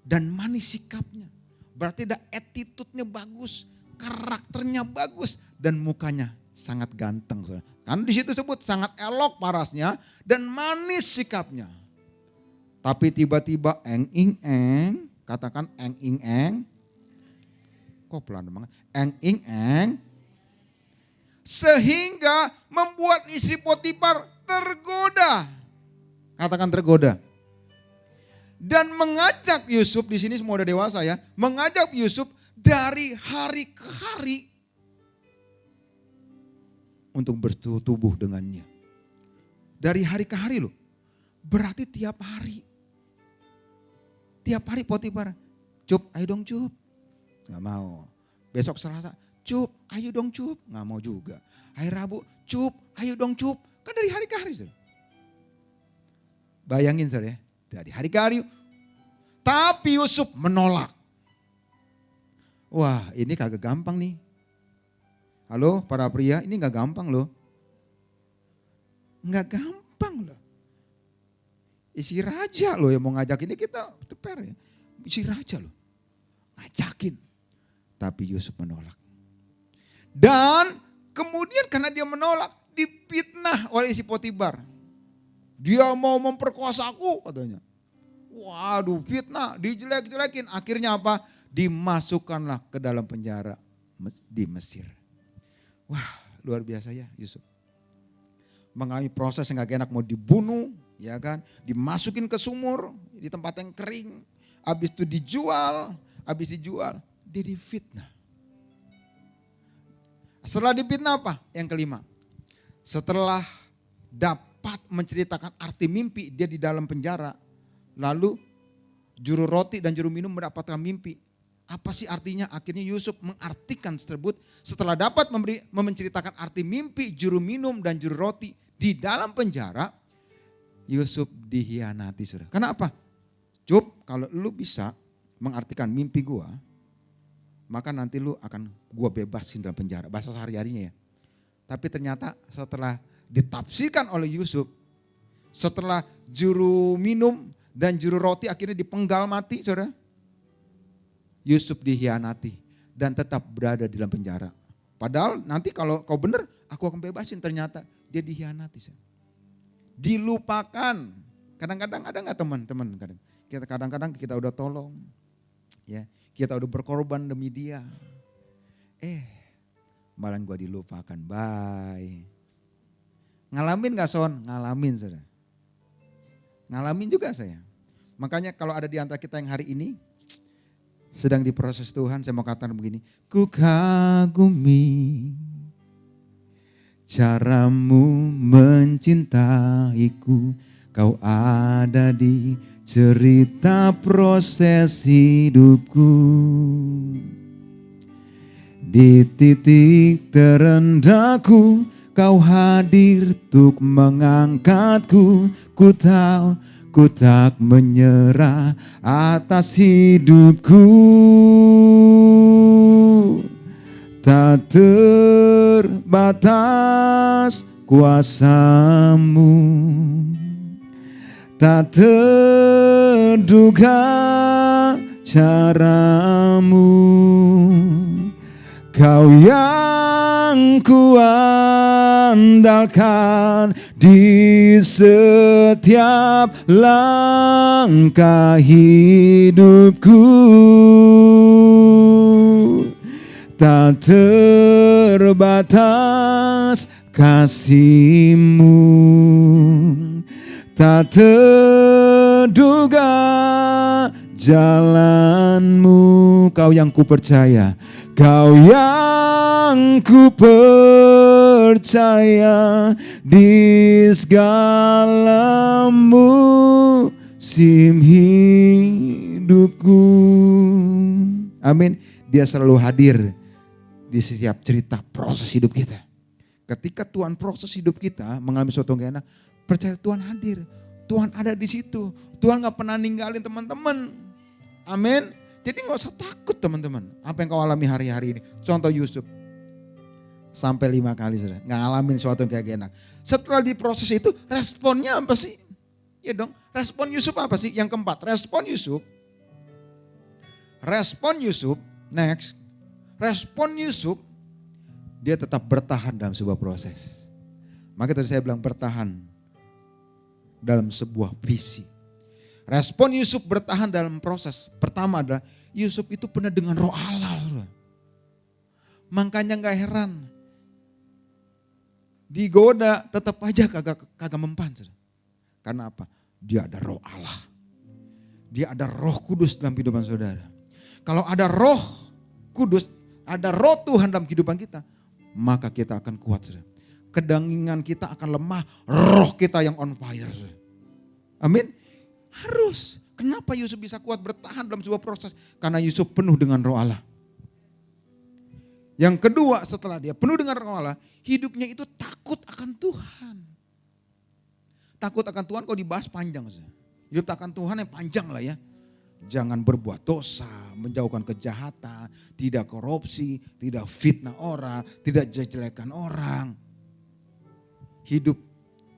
dan manis sikapnya. Berarti ada attitude-nya bagus, karakternya bagus dan mukanya sangat ganteng. Kan di situ sebut sangat elok parasnya dan manis sikapnya. Tapi tiba-tiba eng-ing-eng, katakan eng-ing-eng. Kok pelan banget? Eng-ing-eng. Sehingga membuat istri Potifar tergoda. Katakan tergoda. Dan mengajak Yusuf, di sini semua udah dewasa ya. Mengajak Yusuf dari hari ke hari. Untuk bertubuh dengannya. Dari hari ke hari loh. Berarti tiap hari. Tiap hari Potifar, Cup, ayo dong Cup. Gak mau. Besok Selasa, Cup, ayo dong Cup. Gak mau juga. Hari Rabu, Cup, ayo dong Cup. Kan dari hari ke hari. Saudara. Bayangin saudara ya. Dari hari ke hari. Tapi Yusuf menolak. Wah ini kagak gampang nih. Halo para pria, ini gak gampang loh. Gak gampang loh. Isi raja loh yang mau ngajak ini kita teper ya. Isi raja loh. Ngajakin. Tapi Yusuf menolak. Dan kemudian karena dia menolak difitnah oleh si Potifar. Dia mau memperkosa aku katanya. Waduh fitnah dijelek-jelekin. Akhirnya apa? Dimasukkanlah ke dalam penjara di Mesir. Wah luar biasa ya Yusuf. Mengalami proses yang gak enak mau dibunuh. Ya kan, dimasukin ke sumur di tempat yang kering, habis itu dijual, dia difitnah. Setelah difitnah apa? Yang kelima, setelah dapat menceritakan arti mimpi, dia di dalam penjara, lalu juru roti dan juru minum mendapatkan mimpi. Apa sih artinya? Akhirnya Yusuf mengartikan tersebut setelah dapat menceritakan arti mimpi juru minum dan juru roti di dalam penjara. Yusuf dihianati saudara. Kenapa? Cup, kalau lu bisa mengartikan mimpi gua, maka nanti lu akan gua bebasin dalam penjara. Bahasa sehari-harinya ya. Tapi ternyata setelah ditafsirkan oleh Yusuf, setelah juru minum dan juru roti akhirnya dipenggal mati saudara. Yusuf dihianati dan tetap berada di dalam penjara. Padahal nanti kalau kau benar aku akan bebasin, ternyata dia dihianati saudara. Dilupakan. Kadang-kadang ada nggak teman-teman? Kadang-kadang kita udah tolong, ya kita udah berkorban demi dia. Malah gua dilupakan. Bye. Ngalamin nggak Son? Ngalamin saudara. Ngalamin juga saya. Makanya kalau ada di antara kita yang hari ini sedang diproses Tuhan, saya mau katakan begini. Ku kagumi caramu mencintaiku. Kau ada di cerita proses hidupku. Di titik terendahku, kau hadir untuk mengangkatku. Ku tahu ku tak menyerah atas hidupku. Tak terbatas kuasamu, tak terduga caramu. Kau yang kuandalkan di setiap langkah hidupku. Tak terbatas kasih-Mu, tak terduga jalan-Mu. Kau yang ku percaya, Kau yang ku percaya di segala musim hidupku. Amin. Dia selalu hadir di setiap cerita proses hidup kita. Ketika Tuhan proses hidup kita mengalami suatu yang enak, percaya Tuhan hadir. Tuhan ada di situ. Tuhan gak pernah ninggalin teman-teman. Amin. Jadi gak usah takut teman-teman. Apa yang kau alami hari-hari ini. Contoh Yusuf. Sampai 5 kali sudah. Gak ngalamin suatu yang kayak enak. Setelah diproses itu responnya apa sih? Ya dong. Respon Yusuf apa sih? Yang keempat. Respon Yusuf. Next. Respon Yusuf. Dia tetap bertahan dalam sebuah proses. Maka tadi saya bilang bertahan dalam sebuah visi. Respon Yusuf bertahan dalam proses. Pertama adalah Yusuf itu penuh dengan roh Allah. Makanya gak heran. Digoda tetap aja kagak mempan. Karena apa? Dia ada roh Allah. Dia ada roh kudus dalam kehidupan saudara. Kalau ada roh kudus, ada roh Tuhan dalam kehidupan kita, maka kita akan kuat. Kedangingan kita akan lemah, roh kita yang on fire. Amin. Harus. Kenapa Yusuf bisa kuat bertahan dalam sebuah proses? Karena Yusuf penuh dengan roh Allah. Yang kedua, setelah dia penuh dengan roh Allah, hidupnya itu takut akan Tuhan. Takut akan Tuhan kalau dibahas panjang. Hidup akan Tuhan yang panjang lah ya. Jangan berbuat dosa, menjauhkan kejahatan, tidak korupsi, tidak fitnah orang, tidak jelekan orang. Hidup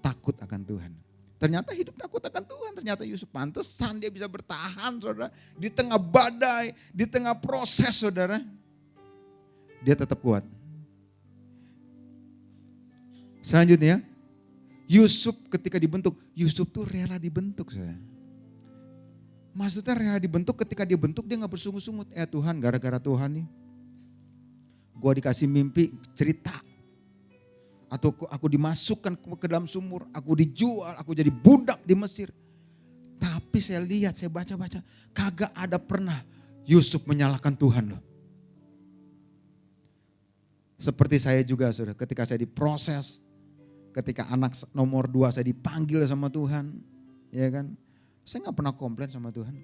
takut akan Tuhan. Ternyata hidup takut akan Tuhan. Ternyata Yusuf pantesan dia bisa bertahan saudara. Di tengah badai, di tengah proses saudara. Dia tetap kuat. Selanjutnya, Yusuf ketika dibentuk. Yusuf tuh rela dibentuk saudara. Maksudnya rela dibentuk, ketika dia bentuk dia gak bersungut-sungut. Tuhan, gara-gara Tuhan nih. Gua dikasih mimpi cerita. Atau aku dimasukkan ke dalam sumur, aku dijual, aku jadi budak di Mesir. Tapi saya lihat, saya baca-baca, kagak ada pernah Yusuf menyalahkan Tuhan loh. Seperti saya juga saudara, ketika saya diproses, ketika anak nomor 2 saya dipanggil sama Tuhan, ya kan. Saya gak pernah komplain sama Tuhan.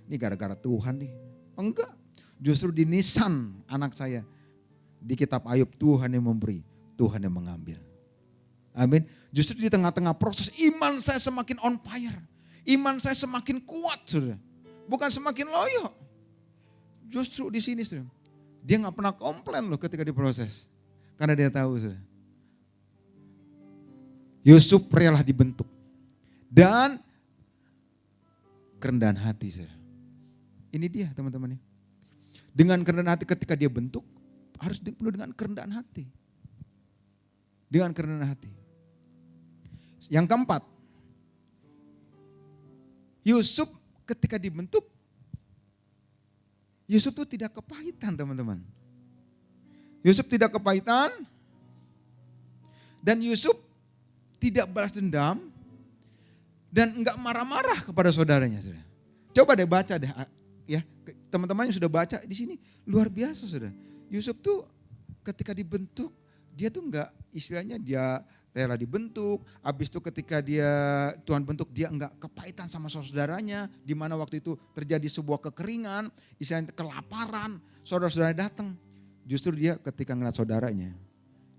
Ini gara-gara Tuhan nih. Enggak, justru di Nisan anak saya. Di kitab Ayub Tuhan yang memberi, Tuhan yang mengambil. Amin. Justru di tengah-tengah proses iman saya semakin on fire. Iman saya semakin kuat saudara. Bukan semakin loyo. Justru di sini saudara. Dia gak pernah komplain loh ketika diproses. Karena dia tahu saudara. Yusuf rela dibentuk. Dan kerendahan hati saudara. Ini dia teman-teman. Dengan kerendahan hati ketika dia bentuk. Harus dipenuhi dengan kerendahan hati. Dengan kerendahan hati. Yang keempat. Yusuf ketika dibentuk. Yusuf itu tidak kepahitan teman-teman. Yusuf tidak kepahitan. Dan Yusuf tidak balas dendam. Dan enggak marah-marah kepada saudaranya. Saudara. Coba deh baca deh ya. Teman-teman yang sudah baca di sini luar biasa Saudara. Yusuf tuh ketika dibentuk dia tuh enggak istilahnya dia rela dibentuk. Habis itu ketika Tuhan bentuk dia enggak kepahitan sama saudaranya. Di mana waktu itu terjadi sebuah kekeringan, istilahnya kelaparan, saudara-saudara datang. Justru dia ketika ngeliat saudaranya,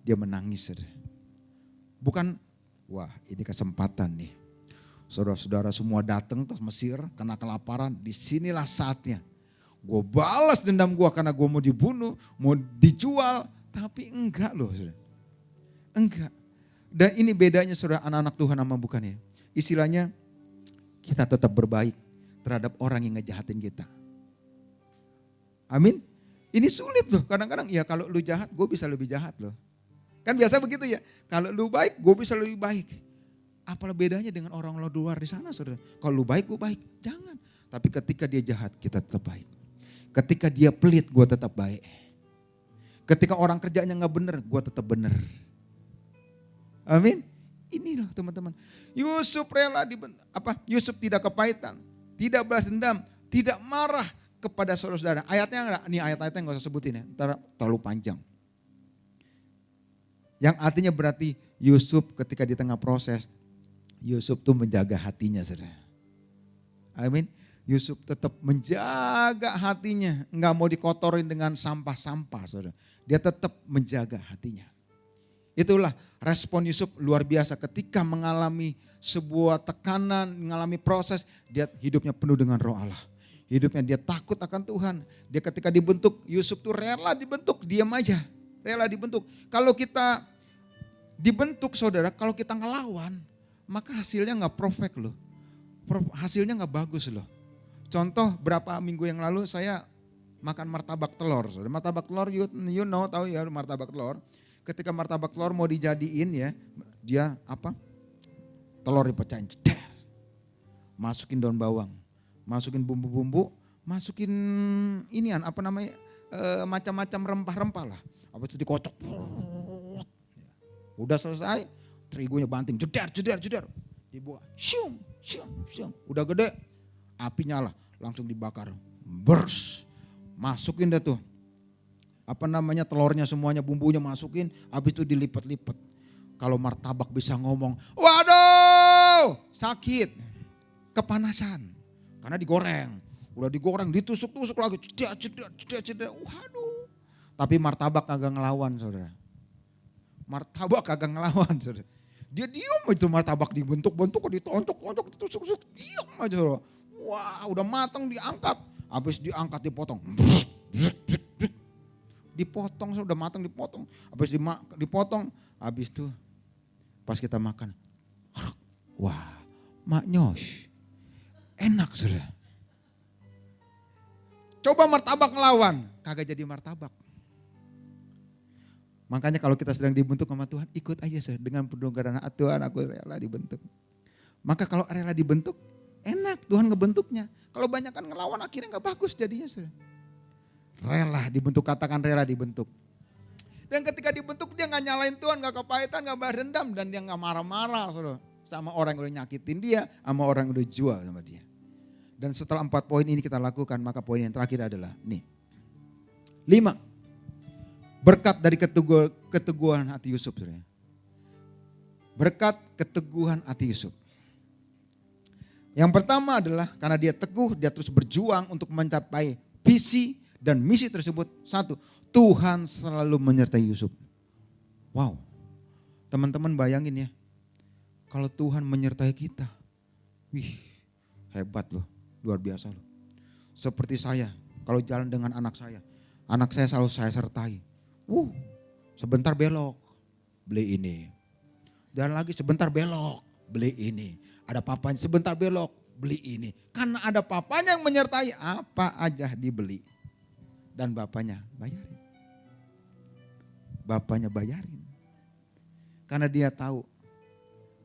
dia menangis. Saudara. Bukan, wah ini kesempatan nih. Saudara-saudara semua datang ke Mesir karena kelaparan, disinilah saatnya. Gue balas dendam gue karena gue mau dibunuh, mau dijual. Tapi enggak loh saudara. Enggak. Dan ini bedanya saudara anak-anak Tuhan sama bukan ya. Istilahnya kita tetap berbaik terhadap orang yang ngejahatin kita. Amin. Ini sulit loh kadang-kadang ya kalau lu jahat gue bisa lebih jahat loh. Kan biasa begitu ya. Kalau lu baik gue bisa lebih baik. Apalah bedanya dengan orang luar di sana saudara. Kalau lu baik gue baik. Jangan. Tapi ketika dia jahat kita tetap baik. Ketika dia pelit gue tetap baik. Ketika orang kerjanya gak bener gue tetap bener. Amin. Ini loh teman-teman. Yusuf rela Yusuf tidak kepahitan, tidak balas dendam, tidak marah kepada saudara-saudara. Ayatnya ini ayat-ayatnya nggak usah sebutin ya, ntar terlalu panjang. Yang artinya berarti Yusuf ketika di tengah proses, Yusuf tuh menjaga hatinya saudara. Amin. Yusuf tetap menjaga hatinya, nggak mau dikotorin dengan sampah-sampah saudara. Dia tetap menjaga hatinya. Itulah respon Yusuf luar biasa ketika mengalami sebuah tekanan, mengalami proses, dia hidupnya penuh dengan roh Allah. Hidupnya dia takut akan Tuhan. Dia ketika dibentuk, Yusuf tuh rela dibentuk, diam aja. Rela dibentuk. Kalau kita dibentuk saudara, kalau kita ngelawan, maka hasilnya gak perfect loh. Hasilnya gak bagus loh. Contoh berapa minggu yang lalu saya makan martabak telur. Saudara. Martabak telur you know tahu ya martabak telur. Ketika martabak telur mau dijadiin ya, dia telur dipecahin, masukin daun bawang, masukin bumbu-bumbu, masukin inian macam-macam rempah-rempah lah. Habis itu dikocok, udah selesai, terigunya banting, jeder, dibuat, syum, udah gede, api nyala, langsung dibakar, bers, masukin deh tuh. Telurnya semuanya bumbunya masukin, habis itu dilipat-lipat. Kalau martabak bisa ngomong, waduh sakit, kepanasan. Karena digoreng, udah digoreng ditusuk-tusuk lagi, ceder, waduh. Tapi martabak kagak ngelawan saudara. Martabak kagak ngelawan saudara. Dia diem itu martabak dibentuk-bentuk, ditontok-tontok, ditusuk-tusuk, diem aja saudara. Wah udah matang diangkat, habis diangkat dipotong. Dipotong, sudah matang dipotong. Habis dipotong, habis itu pas kita makan. Wah, maknyos. Enak sudah. Coba martabak ngelawan, kagak jadi martabak. Makanya kalau kita sedang dibentuk sama Tuhan, ikut aja saudara. Dengan pendengaran Tuhan aku rela dibentuk. Maka kalau rela dibentuk, enak Tuhan ngebentuknya. Kalau banyak kan ngelawan akhirnya gak bagus jadinya saudara. Rela dibentuk, katakan rela dibentuk. Dan ketika dibentuk dia gak nyalain Tuhan, gak kepahitan, gak balas dendam. Dan dia gak marah-marah saudara. Sama orang yang udah nyakitin dia, sama orang yang udah jual sama dia. Dan setelah 4 poin ini kita lakukan, maka poin yang terakhir adalah nih. 5. Berkat dari keteguhan hati Yusuf saudara. Berkat keteguhan hati Yusuf. Yang pertama adalah karena dia teguh, dia terus berjuang untuk mencapai visi dan misi tersebut. 1, Tuhan selalu menyertai Yusuf. Wow, teman-teman bayangin ya. Kalau Tuhan menyertai kita, wih hebat loh, luar biasa loh. Seperti saya, kalau jalan dengan anak saya selalu saya sertai. Sebentar belok, beli ini. Dan lagi sebentar belok, beli ini. Ada papanya, sebentar belok, beli ini. Karena ada papanya yang menyertai, apa aja dibeli. Dan bapaknya bayarin. Bapaknya bayarin. Karena dia tahu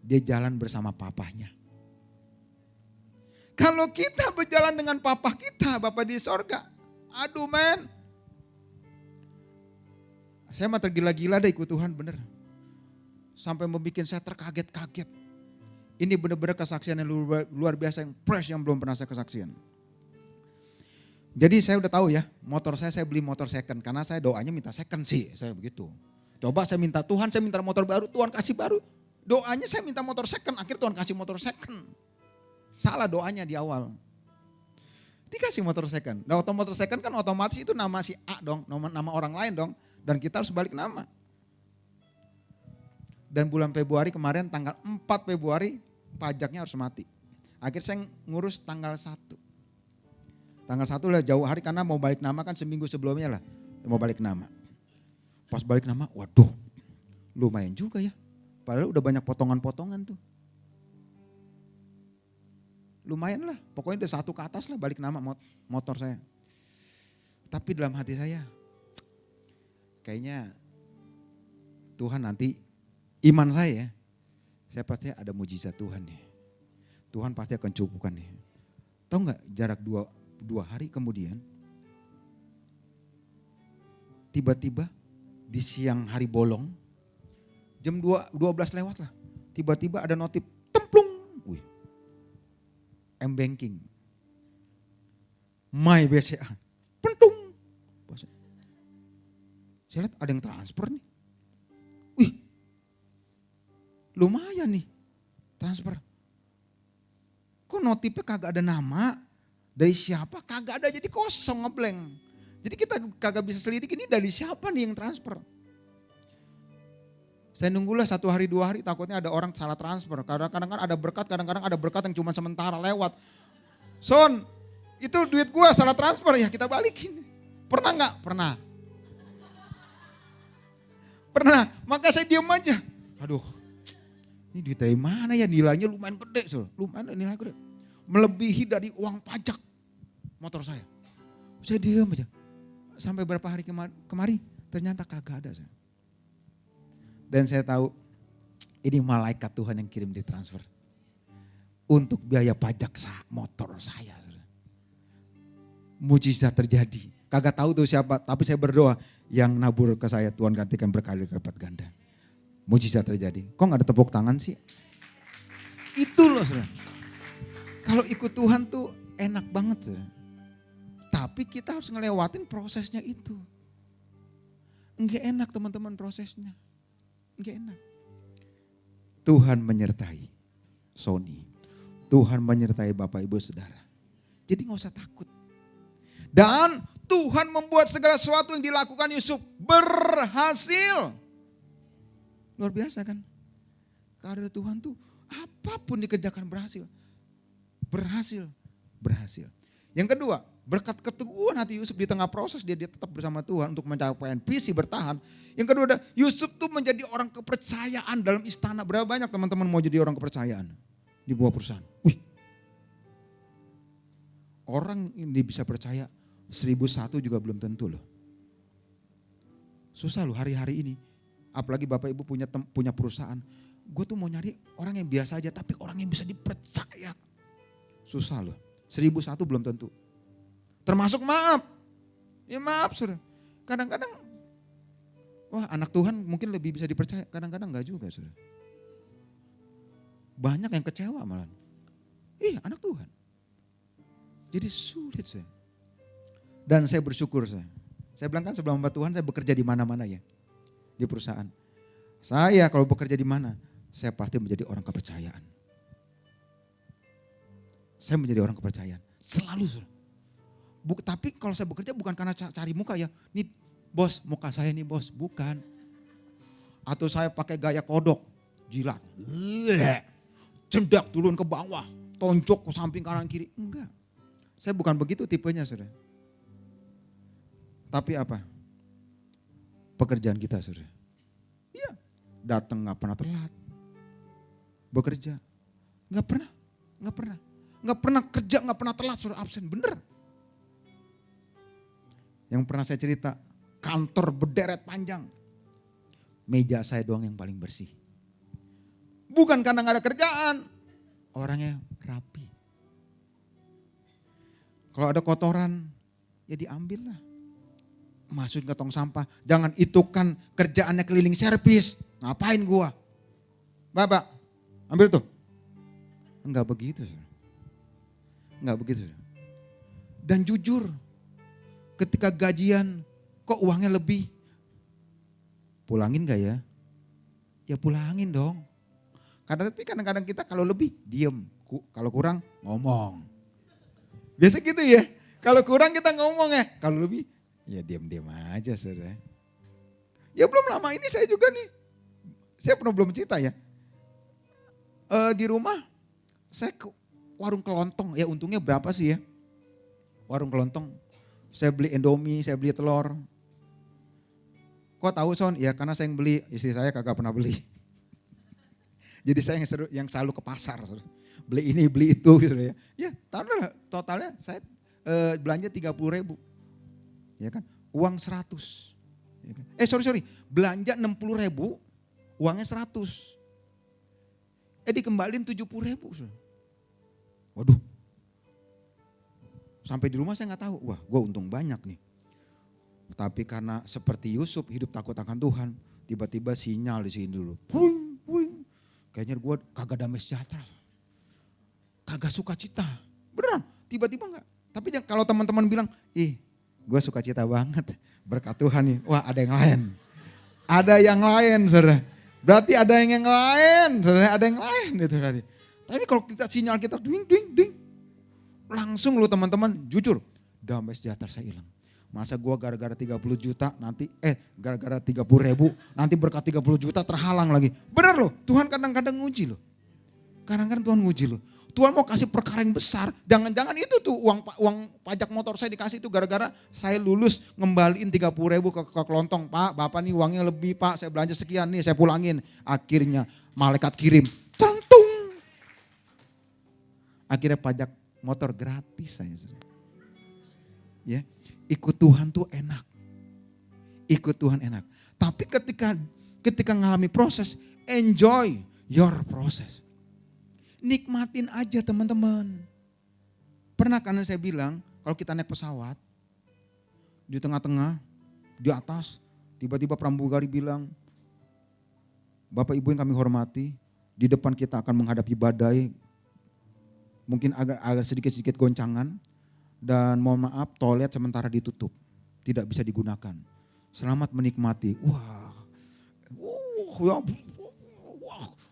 dia jalan bersama papahnya. Kalau kita berjalan dengan papa kita, Bapa di sorga, aduh men. Saya mah tergila-gila deh ikut Tuhan bener. Sampai membuat saya terkaget-kaget. Ini benar-benar kesaksian yang luar biasa, yang fresh, yang belum pernah saya kesaksian. Jadi saya udah tahu ya, motor saya beli motor second. Karena saya doanya minta second sih, saya begitu. Coba saya minta Tuhan, saya minta motor baru, Tuhan kasih baru. Doanya saya minta motor second, akhirnya Tuhan kasih motor second. Salah doanya di awal. Dikasih motor second. Nah motor second kan otomatis itu nama si A dong, nama orang lain dong. Dan kita harus balik nama. Dan bulan Februari kemarin tanggal 4 Februari pajaknya harus mati. Akhirnya saya ngurus tanggal 1. Tanggal 1 lah jauh hari karena mau balik nama kan seminggu sebelumnya lah. Mau balik nama. Pas balik nama, waduh lumayan juga ya. Padahal udah banyak potongan-potongan tuh. Lumayan lah, pokoknya udah 1 ke atas lah balik nama motor saya. Tapi dalam hati saya, kayaknya Tuhan nanti iman saya percaya ada mujizat Tuhan nih. Tuhan pasti akan cukupkan nih. Tahu nggak jarak 2 hari kemudian, tiba-tiba di siang hari bolong, jam 12 lewat lah, tiba-tiba ada notif, templung, M-Banking, My BCA, pentung. Saya lihat ada yang transfer nih. Wih, lumayan nih transfer. Kok notifnya kagak ada nama, dari siapa, kagak ada, jadi kosong, ngeblank. Jadi kita kagak bisa selidiki ini dari siapa nih yang transfer. Saya nunggulah 1 hari 2 hari, takutnya ada orang salah transfer. Kadang-kadang kan ada berkat, kadang-kadang ada berkat yang cuma sementara lewat. Son, itu duit gua salah transfer ya kita balikin. Pernah nggak? Pernah. Pernah, maka saya diam aja. Aduh, ini duit dari mana ya, nilainya lumayan gede. Lumayan nilai gede. Melebihi dari uang pajak motor saya. Saya diam aja. Sampai berapa hari kemari ternyata kagak ada. Dan saya tahu ini malaikat Tuhan yang kirim di transfer. Untuk biaya pajak motor saya. Mujizat terjadi. Kagak tahu tuh siapa, tapi saya berdoa yang nabur ke saya Tuhan gantikan berkali-kali lipat ganda. Mujizat terjadi. Kok gak ada tepuk tangan sih? Itu loh saudara. Kalau ikut Tuhan tuh enak banget saudara. Tapi kita harus ngelewatin prosesnya itu. Enggak enak teman-teman prosesnya. Enggak enak. Tuhan menyertai Sony. Tuhan menyertai Bapak Ibu Saudara. Jadi gak usah takut. Dan Tuhan membuat segala sesuatu yang dilakukan Yusuf berhasil. Luar biasa kan? Karena Tuhan tuh apapun dikerjakan berhasil. Berhasil. Yang kedua, berkat keteguhan hati Yusuf di tengah proses dia tetap bersama Tuhan untuk mencapai visi bertahan. Yang kedua ada Yusuf tuh menjadi orang kepercayaan dalam istana. Berapa banyak teman-teman mau jadi orang kepercayaan di buah perusahaan? Wih, orang ini bisa percaya 1001 juga belum tentu loh. Susah loh hari-hari ini. Apalagi Bapak Ibu punya perusahaan. Gue tuh mau nyari orang yang biasa aja tapi orang yang bisa dipercaya. Susah loh. 1001 belum tentu. Termasuk maaf. Ya maaf saudara. Kadang-kadang wah anak Tuhan mungkin lebih bisa dipercaya. Kadang-kadang enggak juga saudara. Banyak yang kecewa malah. Iya anak Tuhan. Jadi sulit saya. Dan saya bersyukur saya. Saya bilang kan sebelum hamba Tuhan saya bekerja di mana-mana ya. Di perusahaan. Saya kalau bekerja di mana, saya pasti menjadi orang kepercayaan. Saya menjadi orang kepercayaan. Selalu saudara. Tapi kalau saya bekerja bukan karena cari muka ya. Nih bos, muka saya nih bos. Bukan. Atau saya pakai gaya kodok. Jilat. Cendak turun ke bawah. Tonjok ke samping kanan kiri. Enggak. Saya bukan begitu tipenya saudara. Tapi apa? Pekerjaan kita saudara. Iya. Datang gak pernah telat. Bekerja. Gak pernah. Gak pernah kerja, gak pernah telat saudara, absen. Bener. Yang pernah saya cerita, kantor berderet panjang. Meja saya doang yang paling bersih. Bukan karena gak ada kerjaan. Orangnya rapi. Kalau ada kotoran, ya diambil lah. Masukin ke tong sampah. Jangan itu kan kerjaannya keliling servis. Ngapain gua? Bapak, ambil tuh. Enggak begitu. Enggak begitu. Dan jujur, ketika gajian kok uangnya lebih, pulangin gak ya? Ya pulangin dong. Tapi kadang-kadang kita kalau lebih diem, kalau kurang ngomong. Biasa gitu ya, kalau kurang kita ngomong ya, kalau lebih ya diam-diam aja saudara. Ya belum lama ini saya juga nih, saya belum cerita ya. Di rumah saya ke warung kelontong, ya untungnya berapa sih ya? Warung kelontong, saya beli Indomie, saya beli telur. Kok tahu Son? Ya karena saya yang beli, istri saya kagak pernah beli. Jadi saya yang selalu ke pasar. Beli ini, beli itu gitu ya. Ya totalnya saya belanja 30.000. Ya kan? Uang 100. Ya kan? Sorry. Belanja 60.000, uangnya 100. Dikembalin 70.000. Waduh. Sampai di rumah saya gak tahu. Wah gue untung banyak nih. Tapi karena seperti Yusuf hidup takut akan Tuhan. Tiba-tiba sinyal di sini dulu. Puing. Kayaknya gue kagak damai sejahtera. Kagak sukacita. Beneran, tiba-tiba enggak. Tapi kalau teman-teman bilang, gue sukacita banget. Berkat Tuhan nih, wah ada yang lain. Ada yang lain saudara. Berarti ada yang lain, saudara, ada yang lain itu berarti. Tapi kalau kita sinyal kita ding. Langsung lo teman-teman, jujur, damai sejahtera saya hilang. Masa gue gara-gara 30 juta nanti, gara-gara 30.000 nanti berkat 30 juta terhalang lagi. Benar loh, Tuhan kadang-kadang nguji loh. Kadang-kadang Tuhan nguji loh. Tuhan mau kasih perkara yang besar, jangan-jangan itu tuh uang pajak motor saya dikasih itu gara-gara saya lulus ngembaliin 30.000 ke kelontong. Pak, Bapak nih uangnya lebih Pak, saya belanja sekian nih, saya pulangin. Akhirnya malaikat kirim, tentung. Akhirnya pajak motor gratis saya. Ya. Ikut Tuhan tuh enak. Ikut Tuhan enak. Tapi ketika ngalami proses, enjoy your process. Nikmatin aja teman-teman. Pernah kan saya bilang, kalau kita naik pesawat, di tengah-tengah, di atas, tiba-tiba pramugari bilang, Bapak Ibu yang kami hormati, di depan kita akan menghadapi badai, mungkin agak sedikit-sedikit goncangan, dan mohon maaf toilet sementara ditutup, tidak bisa digunakan. Selamat menikmati.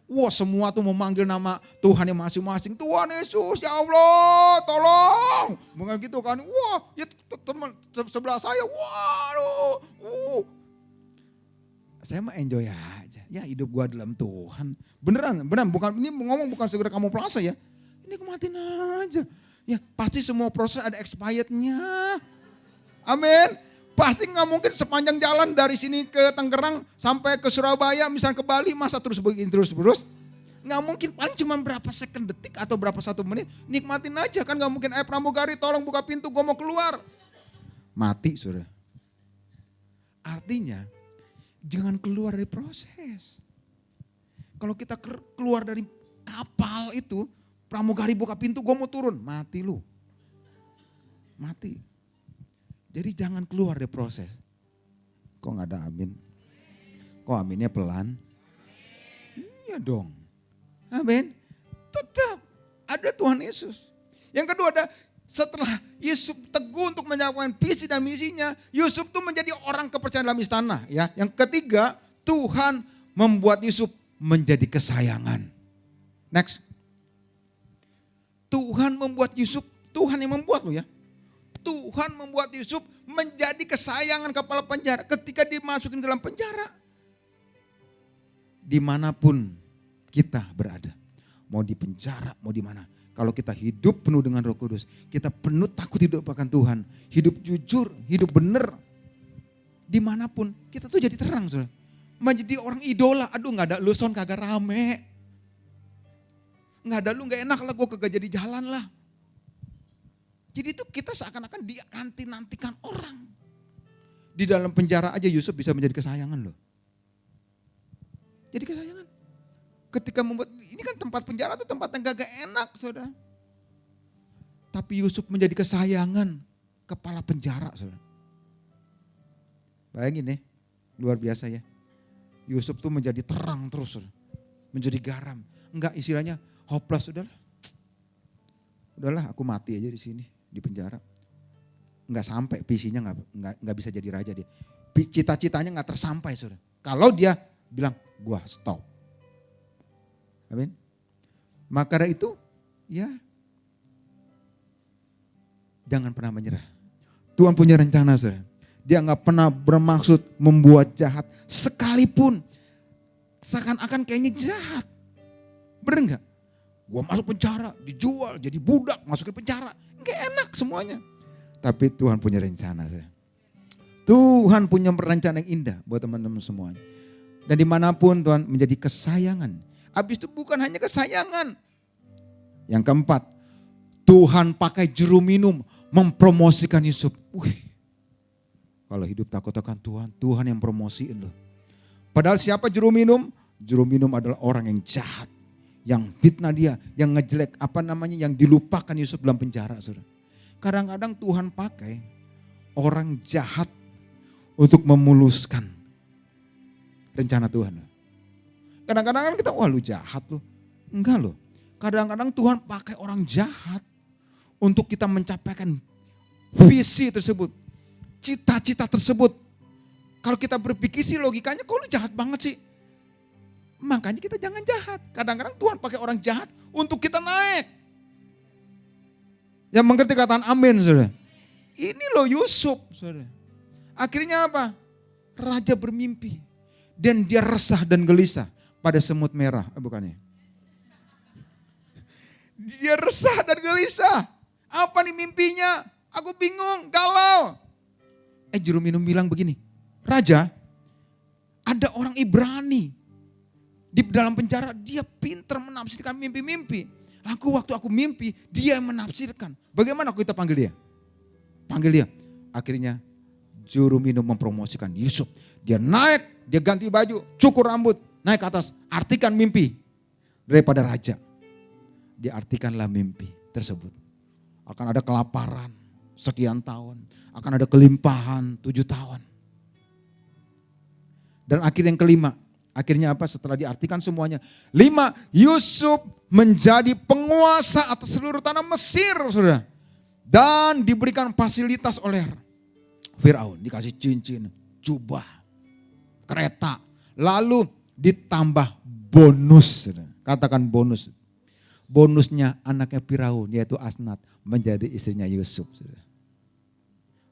Wah semua tuh memanggil nama Tuhan yang masing-masing. Tuhan Yesus, ya Allah tolong. Bukan gitu kan, wah ya teman sebelah saya, waduh. Saya mah enjoy aja, ya hidup gua dalam Tuhan. Beneran, bukan ini ngomong bukan segera kamu plasa ya. Nikmatin aja. Ya pasti semua proses ada expirednya. Amin. Pasti gak mungkin sepanjang jalan dari sini ke Tangerang sampai ke Surabaya, misalnya ke Bali, masa terus begini terus. Gak mungkin, paling cuma berapa second detik atau berapa 1 menit. Nikmatin aja kan gak mungkin, pramugari tolong buka pintu gue mau keluar. Mati saudara. Artinya jangan keluar dari proses. Kalau kita keluar dari kapal itu, pramugari buka pintu, gue mau turun, mati lu. Mati. Jadi jangan keluar dari proses. Kok gak ada amin? Kok aminnya pelan? Iya dong. Amin. Tetap ada Tuhan Yesus. Yang kedua ada setelah Yusuf teguh untuk menjalankan visi dan misinya, Yusuf tuh menjadi orang kepercayaan dalam istana. Ya. Yang ketiga, Tuhan membuat Yusuf menjadi kesayangan. Next. Tuhan membuat Yusuf, Tuhan yang membuat lo ya. Tuhan membuat Yusuf menjadi kesayangan kepala penjara ketika dimasukin dalam penjara. Dimanapun kita berada, mau di penjara, mau di mana. Kalau kita hidup penuh dengan Roh Kudus, kita penuh takut hidup akan Tuhan, hidup jujur, hidup benar. Dimanapun kita tuh jadi terang, saudara. Menjadi orang idola, aduh gak ada lu Son kagak rame. Gak ada lu gak enak lah, gue kagak jadi jalan lah. Jadi itu kita seakan-akan dinanti-nantikan orang. Di dalam penjara aja Yusuf bisa menjadi kesayangan loh. Jadi kesayangan. Ketika membuat, ini kan tempat penjara itu tempat yang gak enak saudara. Tapi Yusuf menjadi kesayangan kepala penjara saudara. Bayangin nih, luar biasa ya. Yusuf tuh menjadi terang terus saudara. Menjadi garam. Enggak istilahnya hopeless saudara. udahlah aku mati aja di sini, di penjara. Nggak sampai, visinya nggak bisa jadi raja dia. Cita-citanya nggak tersampai, saudara. Kalau dia bilang, gua stop. Amin. Maka dari itu, ya jangan pernah menyerah. Tuhan punya rencana, saudara. Dia nggak pernah bermaksud membuat jahat sekalipun. Seakan-akan kayaknya jahat. Bener nggak? Gua masuk penjara, dijual, jadi budak, masuk ke penjara. Nggak enak semuanya. Tapi Tuhan punya rencana, saudara. Tuhan punya rencana yang indah buat teman-teman semuanya. Dan dimanapun Tuhan menjadi kesayangan. Habis itu bukan hanya kesayangan. Yang keempat, Tuhan pakai juru minum mempromosikan Yusuf. Kalau hidup takut-takut Tuhan, Tuhan yang promosiin loh. Padahal siapa juru minum? Juru minum adalah orang yang jahat. Yang fitnah dia, yang ngejelek, yang dilupakan Yusuf dalam penjara. Saudara. Kadang-kadang Tuhan pakai orang jahat untuk memuluskan rencana Tuhan. Kadang-kadang kan kita, wah lu jahat lu. Enggak loh. Kadang-kadang Tuhan pakai orang jahat untuk kita mencapaikan visi tersebut. Cita-cita tersebut. Kalau kita berpikir sih logikanya, kok lu jahat banget sih? Makanya kita jangan jahat. Kadang-kadang Tuhan pakai orang jahat untuk kita naik. Yang mengerti kataan amin, saudara. Ini loh Yusuf, saudara. Akhirnya apa? Raja bermimpi. Dan dia resah dan gelisah pada semut merah. Bukannya. Dia resah dan gelisah. Apa nih mimpinya? Aku bingung, galau. Juru minum bilang begini. Raja, ada orang Ibrani. Di dalam penjara dia pintar menafsirkan mimpi-mimpi. Waktu aku mimpi, dia yang menafsirkan. Bagaimana kita panggil dia? Panggil dia. Akhirnya juru minum mempromosikan Yusuf. Dia naik, dia ganti baju, cukur rambut, naik ke atas. Artikan mimpi daripada raja. Dia artikanlah mimpi tersebut. Akan ada kelaparan sekian tahun. Akan ada kelimpahan 7 tahun. Dan akhir yang kelima. Akhirnya apa? Setelah diartikan semuanya. 5, Yusuf menjadi penguasa atas seluruh tanah Mesir, saudara. Dan diberikan fasilitas oleh Firaun. Dikasih cincin, jubah, kereta. Lalu ditambah bonus. Saudara. Katakan bonus. Bonusnya anaknya Firaun, yaitu Asnat, menjadi istrinya Yusuf. Saudara.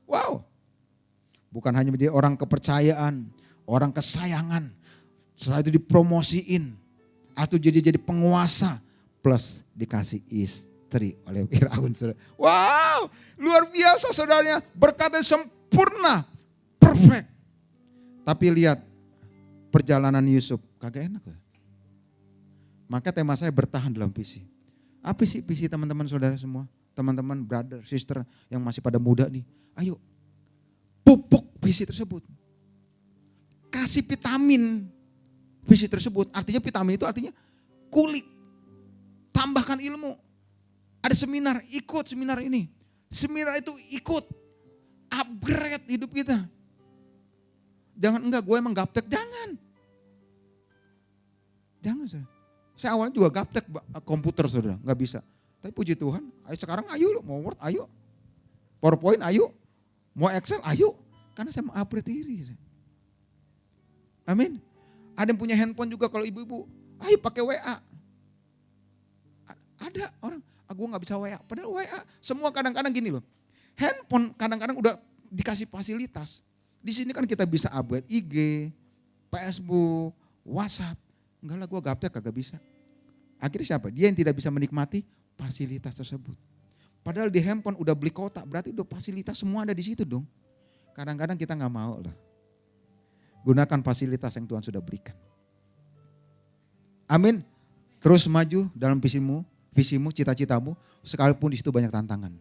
Wow. Bukan hanya menjadi orang kepercayaan, orang kesayangan. Setelah itu dipromosiin. Atau jadi penguasa. Plus dikasih istri oleh Firaun. Wow, luar biasa saudaranya. Berkata sempurna, perfect. Tapi lihat perjalanan Yusuf, kagak enak lah. Maka tema saya bertahan dalam visi. Apa sih visi teman-teman saudara semua? Teman-teman, brother, sister yang masih pada muda nih. Ayo, pupuk visi tersebut. Kasih vitamin visi tersebut. Artinya vitamin itu artinya kulik. Tambahkan ilmu. Ada seminar, ikut seminar ini. Seminar itu ikut. Upgrade hidup kita. Jangan enggak, gue emang gaptek. Jangan. Jangan, saudara. Saya awalnya juga gaptek komputer, saudara. Enggak bisa. Tapi puji Tuhan, sekarang ayo lo. Mau Word, ayo. PowerPoint, ayo. Mau Excel, ayo. Karena saya mau upgrade diri. Amin. Ada yang punya handphone juga kalau ibu-ibu. Ayo pakai WA. Ada orang, aku gak bisa WA. Padahal WA, semua kadang-kadang gini loh. Handphone kadang-kadang udah dikasih fasilitas. Di sini kan kita bisa upgrade IG, Facebook, WhatsApp. Enggak lah, gue gaptek kagak bisa. Akhirnya siapa? Dia yang tidak bisa menikmati fasilitas tersebut. Padahal di handphone udah beli kota, berarti udah fasilitas semua ada di situ dong. Kadang-kadang kita gak mau lah. Gunakan fasilitas yang Tuhan sudah berikan. Amin. Terus maju dalam visimu, cita-citamu, sekalipun di situ banyak tantangan.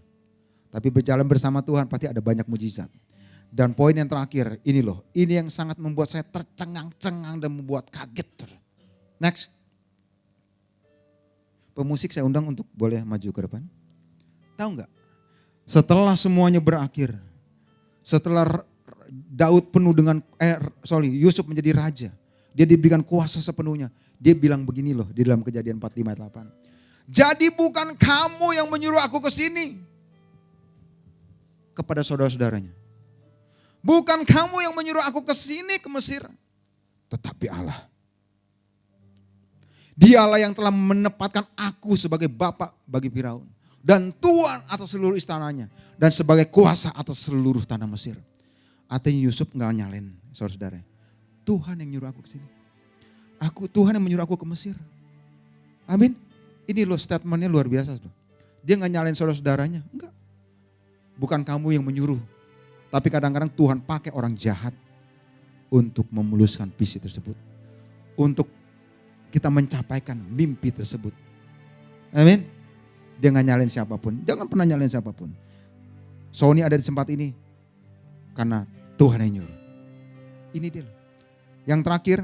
Tapi berjalan bersama Tuhan pasti ada banyak mujizat. Dan poin yang terakhir, ini loh. Ini yang sangat membuat saya tercengang-cengang dan membuat kaget. Next. Pemusik saya undang untuk boleh maju ke depan. Tahu nggak? Setelah semuanya berakhir, setelah Daud penuh dengan, Yusuf menjadi raja. Dia diberikan kuasa sepenuhnya. Dia bilang begini loh di dalam Kejadian 45 ayat 8. Jadi bukan kamu yang menyuruh aku ke sini. Kepada saudara-saudaranya. Bukan kamu yang menyuruh aku ke sini ke Mesir. Tetapi Allah. Dialah yang telah menempatkan aku sebagai bapak bagi Firaun. Dan tuan atas seluruh istananya. Dan sebagai kuasa atas seluruh tanah Mesir. Artinya Yusuf gak nyalain saudara-saudara. Tuhan yang nyuruh aku ke sini. Tuhan yang menyuruh aku ke Mesir. Amin. Ini loh statementnya luar biasa. Dia gak nyalain saudara-saudaranya. Enggak. Bukan kamu yang menyuruh. Tapi kadang-kadang Tuhan pakai orang jahat. Untuk memuluskan visi tersebut. Untuk kita mencapaikan mimpi tersebut. Amin. Dia gak nyalain siapapun. Jangan pernah nyalain siapapun. Sony ada di tempat ini. Karena Tuhan yang nyuruh. Ini dia. Yang terakhir.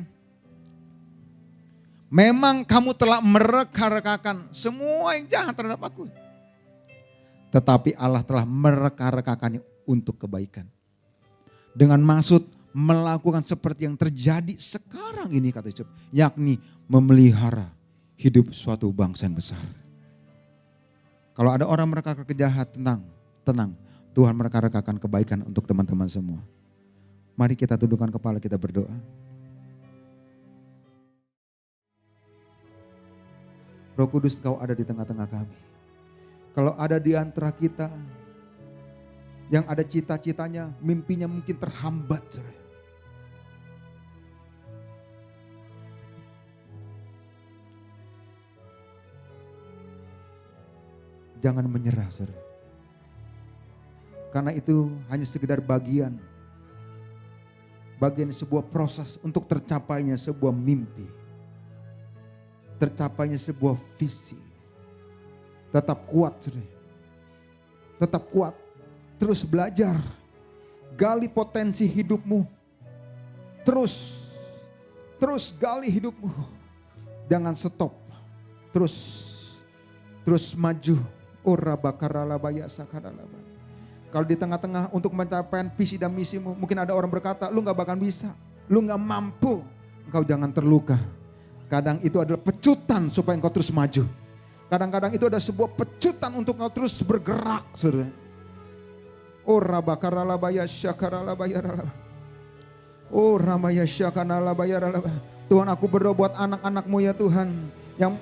Memang kamu telah mereka-rekakan semua yang jahat terhadap aku. Tetapi Allah telah mereka-rekakannya untuk kebaikan. Dengan maksud melakukan seperti yang terjadi sekarang ini kata Yusuf. Yakni memelihara hidup suatu bangsa yang besar. Kalau ada orang mereka-reka kejahat, tenang. Tuhan mereka-rekakan kebaikan untuk teman-teman semua. Mari kita tundukkan kepala, kita berdoa. Roh Kudus, Kau ada di tengah-tengah kami. Kalau ada di antara kita yang ada cita-citanya, mimpinya mungkin terhambat. Jangan menyerah, saudara. Karena itu hanya sekedar bagian sebuah proses untuk tercapainya sebuah mimpi. Tercapainya sebuah visi. Tetap kuat, saudara. Tetap kuat. Terus belajar. Gali potensi hidupmu. Terus gali hidupmu. Jangan stop. Terus maju. Ora bakarala baya sakaralaba. Kalau di tengah-tengah untuk mencapai visi dan misimu, mungkin ada orang berkata, lu gak bakal bisa, lu gak mampu. Engkau jangan terluka. Kadang itu adalah pecutan supaya engkau terus maju. Kadang-kadang itu ada sebuah pecutan untuk engkau terus bergerak. Saudara. Oh rabakarala baya syakarala bayarala. Oh ramaya syakarala bayarala. Tuhan, aku berdoa buat anak-anakmu ya Tuhan, yang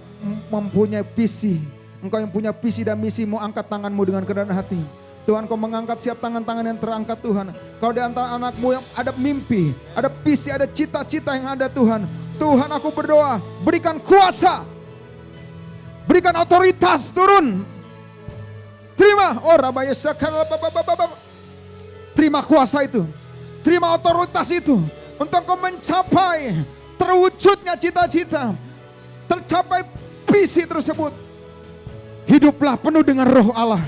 mempunyai visi. Engkau yang punya visi dan misimu, angkat tanganmu dengan kerendahan hati. Tuhan, Kau mengangkat siap tangan-tangan yang terangkat Tuhan. Kalau di antara anakmu yang ada mimpi, ada visi, ada cita-cita yang ada Tuhan. Tuhan, aku berdoa, berikan kuasa. Berikan otoritas turun. Terima. Oh rabaya sakala. Terima kuasa itu. Terima otoritas itu. Untuk Kau mencapai terwujudnya cita-cita. Tercapai visi tersebut. Hiduplah penuh dengan roh Allah.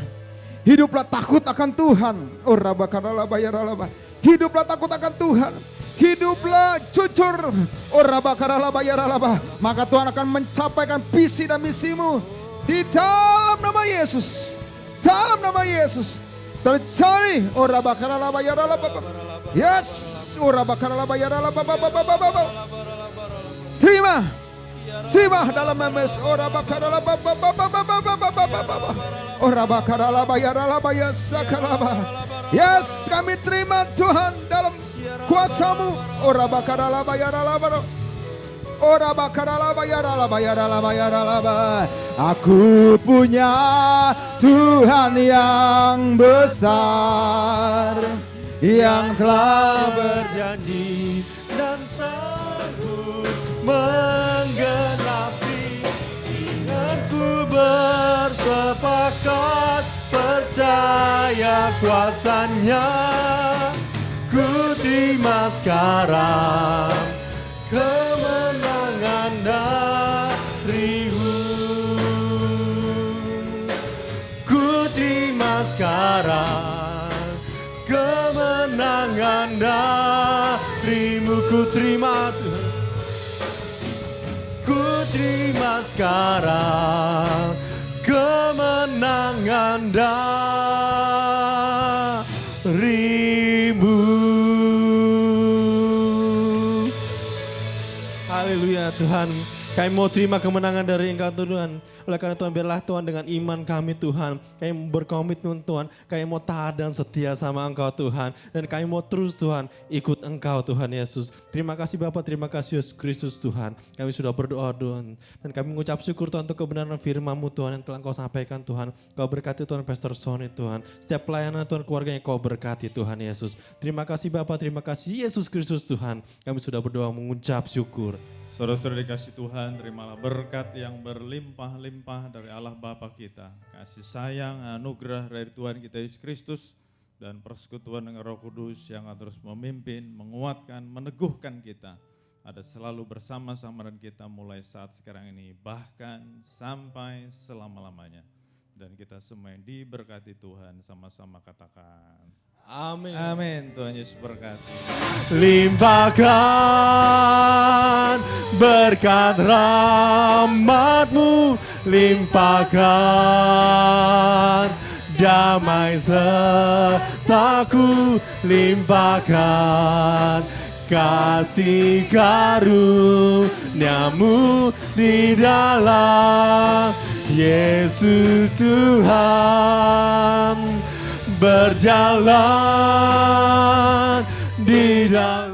Hiduplah takut akan Tuhan. Oh rabakarala bayaralaba. Hiduplah takut akan Tuhan. Hiduplah jujur. Oh rabakarala bayaralaba. Maka Tuhan akan mencapaikan visi dan misimu. Di dalam nama Yesus. Dalam nama Yesus. Terjadi. Oh rabakarala bayaralaba. Yes. Oh rabakarala bayaralaba. Terima dalam memes ora bakarala ora bakarala bayarala bayasakalaba. Yes, kami terima Tuhan dalam kuasa-Mu. Ora bakarala bayarala ora bakarala bayarala. Aku punya Tuhan yang besar, yang telah berjanji dan sanggup menggenapi. Denganku bersepakat percaya kuasanya. Ku terima sekarang kemenangan darimu. Ku terima sekarang kemenangan darimu. Ku terima Tuhan. Ku terima sekarang kemenangan darimu. Haleluya Tuhan, Kami mau terima kemenangan dari Engkau Tuhan. Oleh karena Tuhan, biarlah Tuhan dengan iman kami Tuhan. Kami berkomitmen Tuhan. Kami mau taat dan setia sama Engkau Tuhan. Dan kami mau terus Tuhan ikut Engkau Tuhan Yesus. Terima kasih Bapa, terima kasih Yesus Kristus Tuhan. Kami sudah berdoa Tuhan. Dan kami mengucap syukur Tuhan untuk kebenaran firman-Mu Tuhan yang telah Engkau sampaikan Tuhan. Kau berkati Tuhan Pastor Sony Tuhan. Setiap pelayanan Tuhan keluarganya Kau berkati Tuhan Yesus. Terima kasih Bapa, terima kasih Yesus Kristus Tuhan. Kami sudah berdoa mengucap syukur. Saudara-saudara dikasih Tuhan, terimalah berkat yang berlimpah-limpah dari Allah Bapa kita. Kasih sayang, anugerah dari Tuhan kita Yesus Kristus, dan persekutuan dengan Roh Kudus yang akan terus memimpin, menguatkan, meneguhkan kita. Ada selalu bersama-sama dengan kita mulai saat sekarang ini, bahkan sampai selama-lamanya. Dan kita semua yang diberkati Tuhan, sama-sama katakan. Amin. Amin, Tuhan Yesus berkati. Limpahkan berkat rahmat-Mu, limpahkan damai sertaku, limpahkan kasih karunia-Mu di dalam Yesus Tuhan. Berjalan di dalam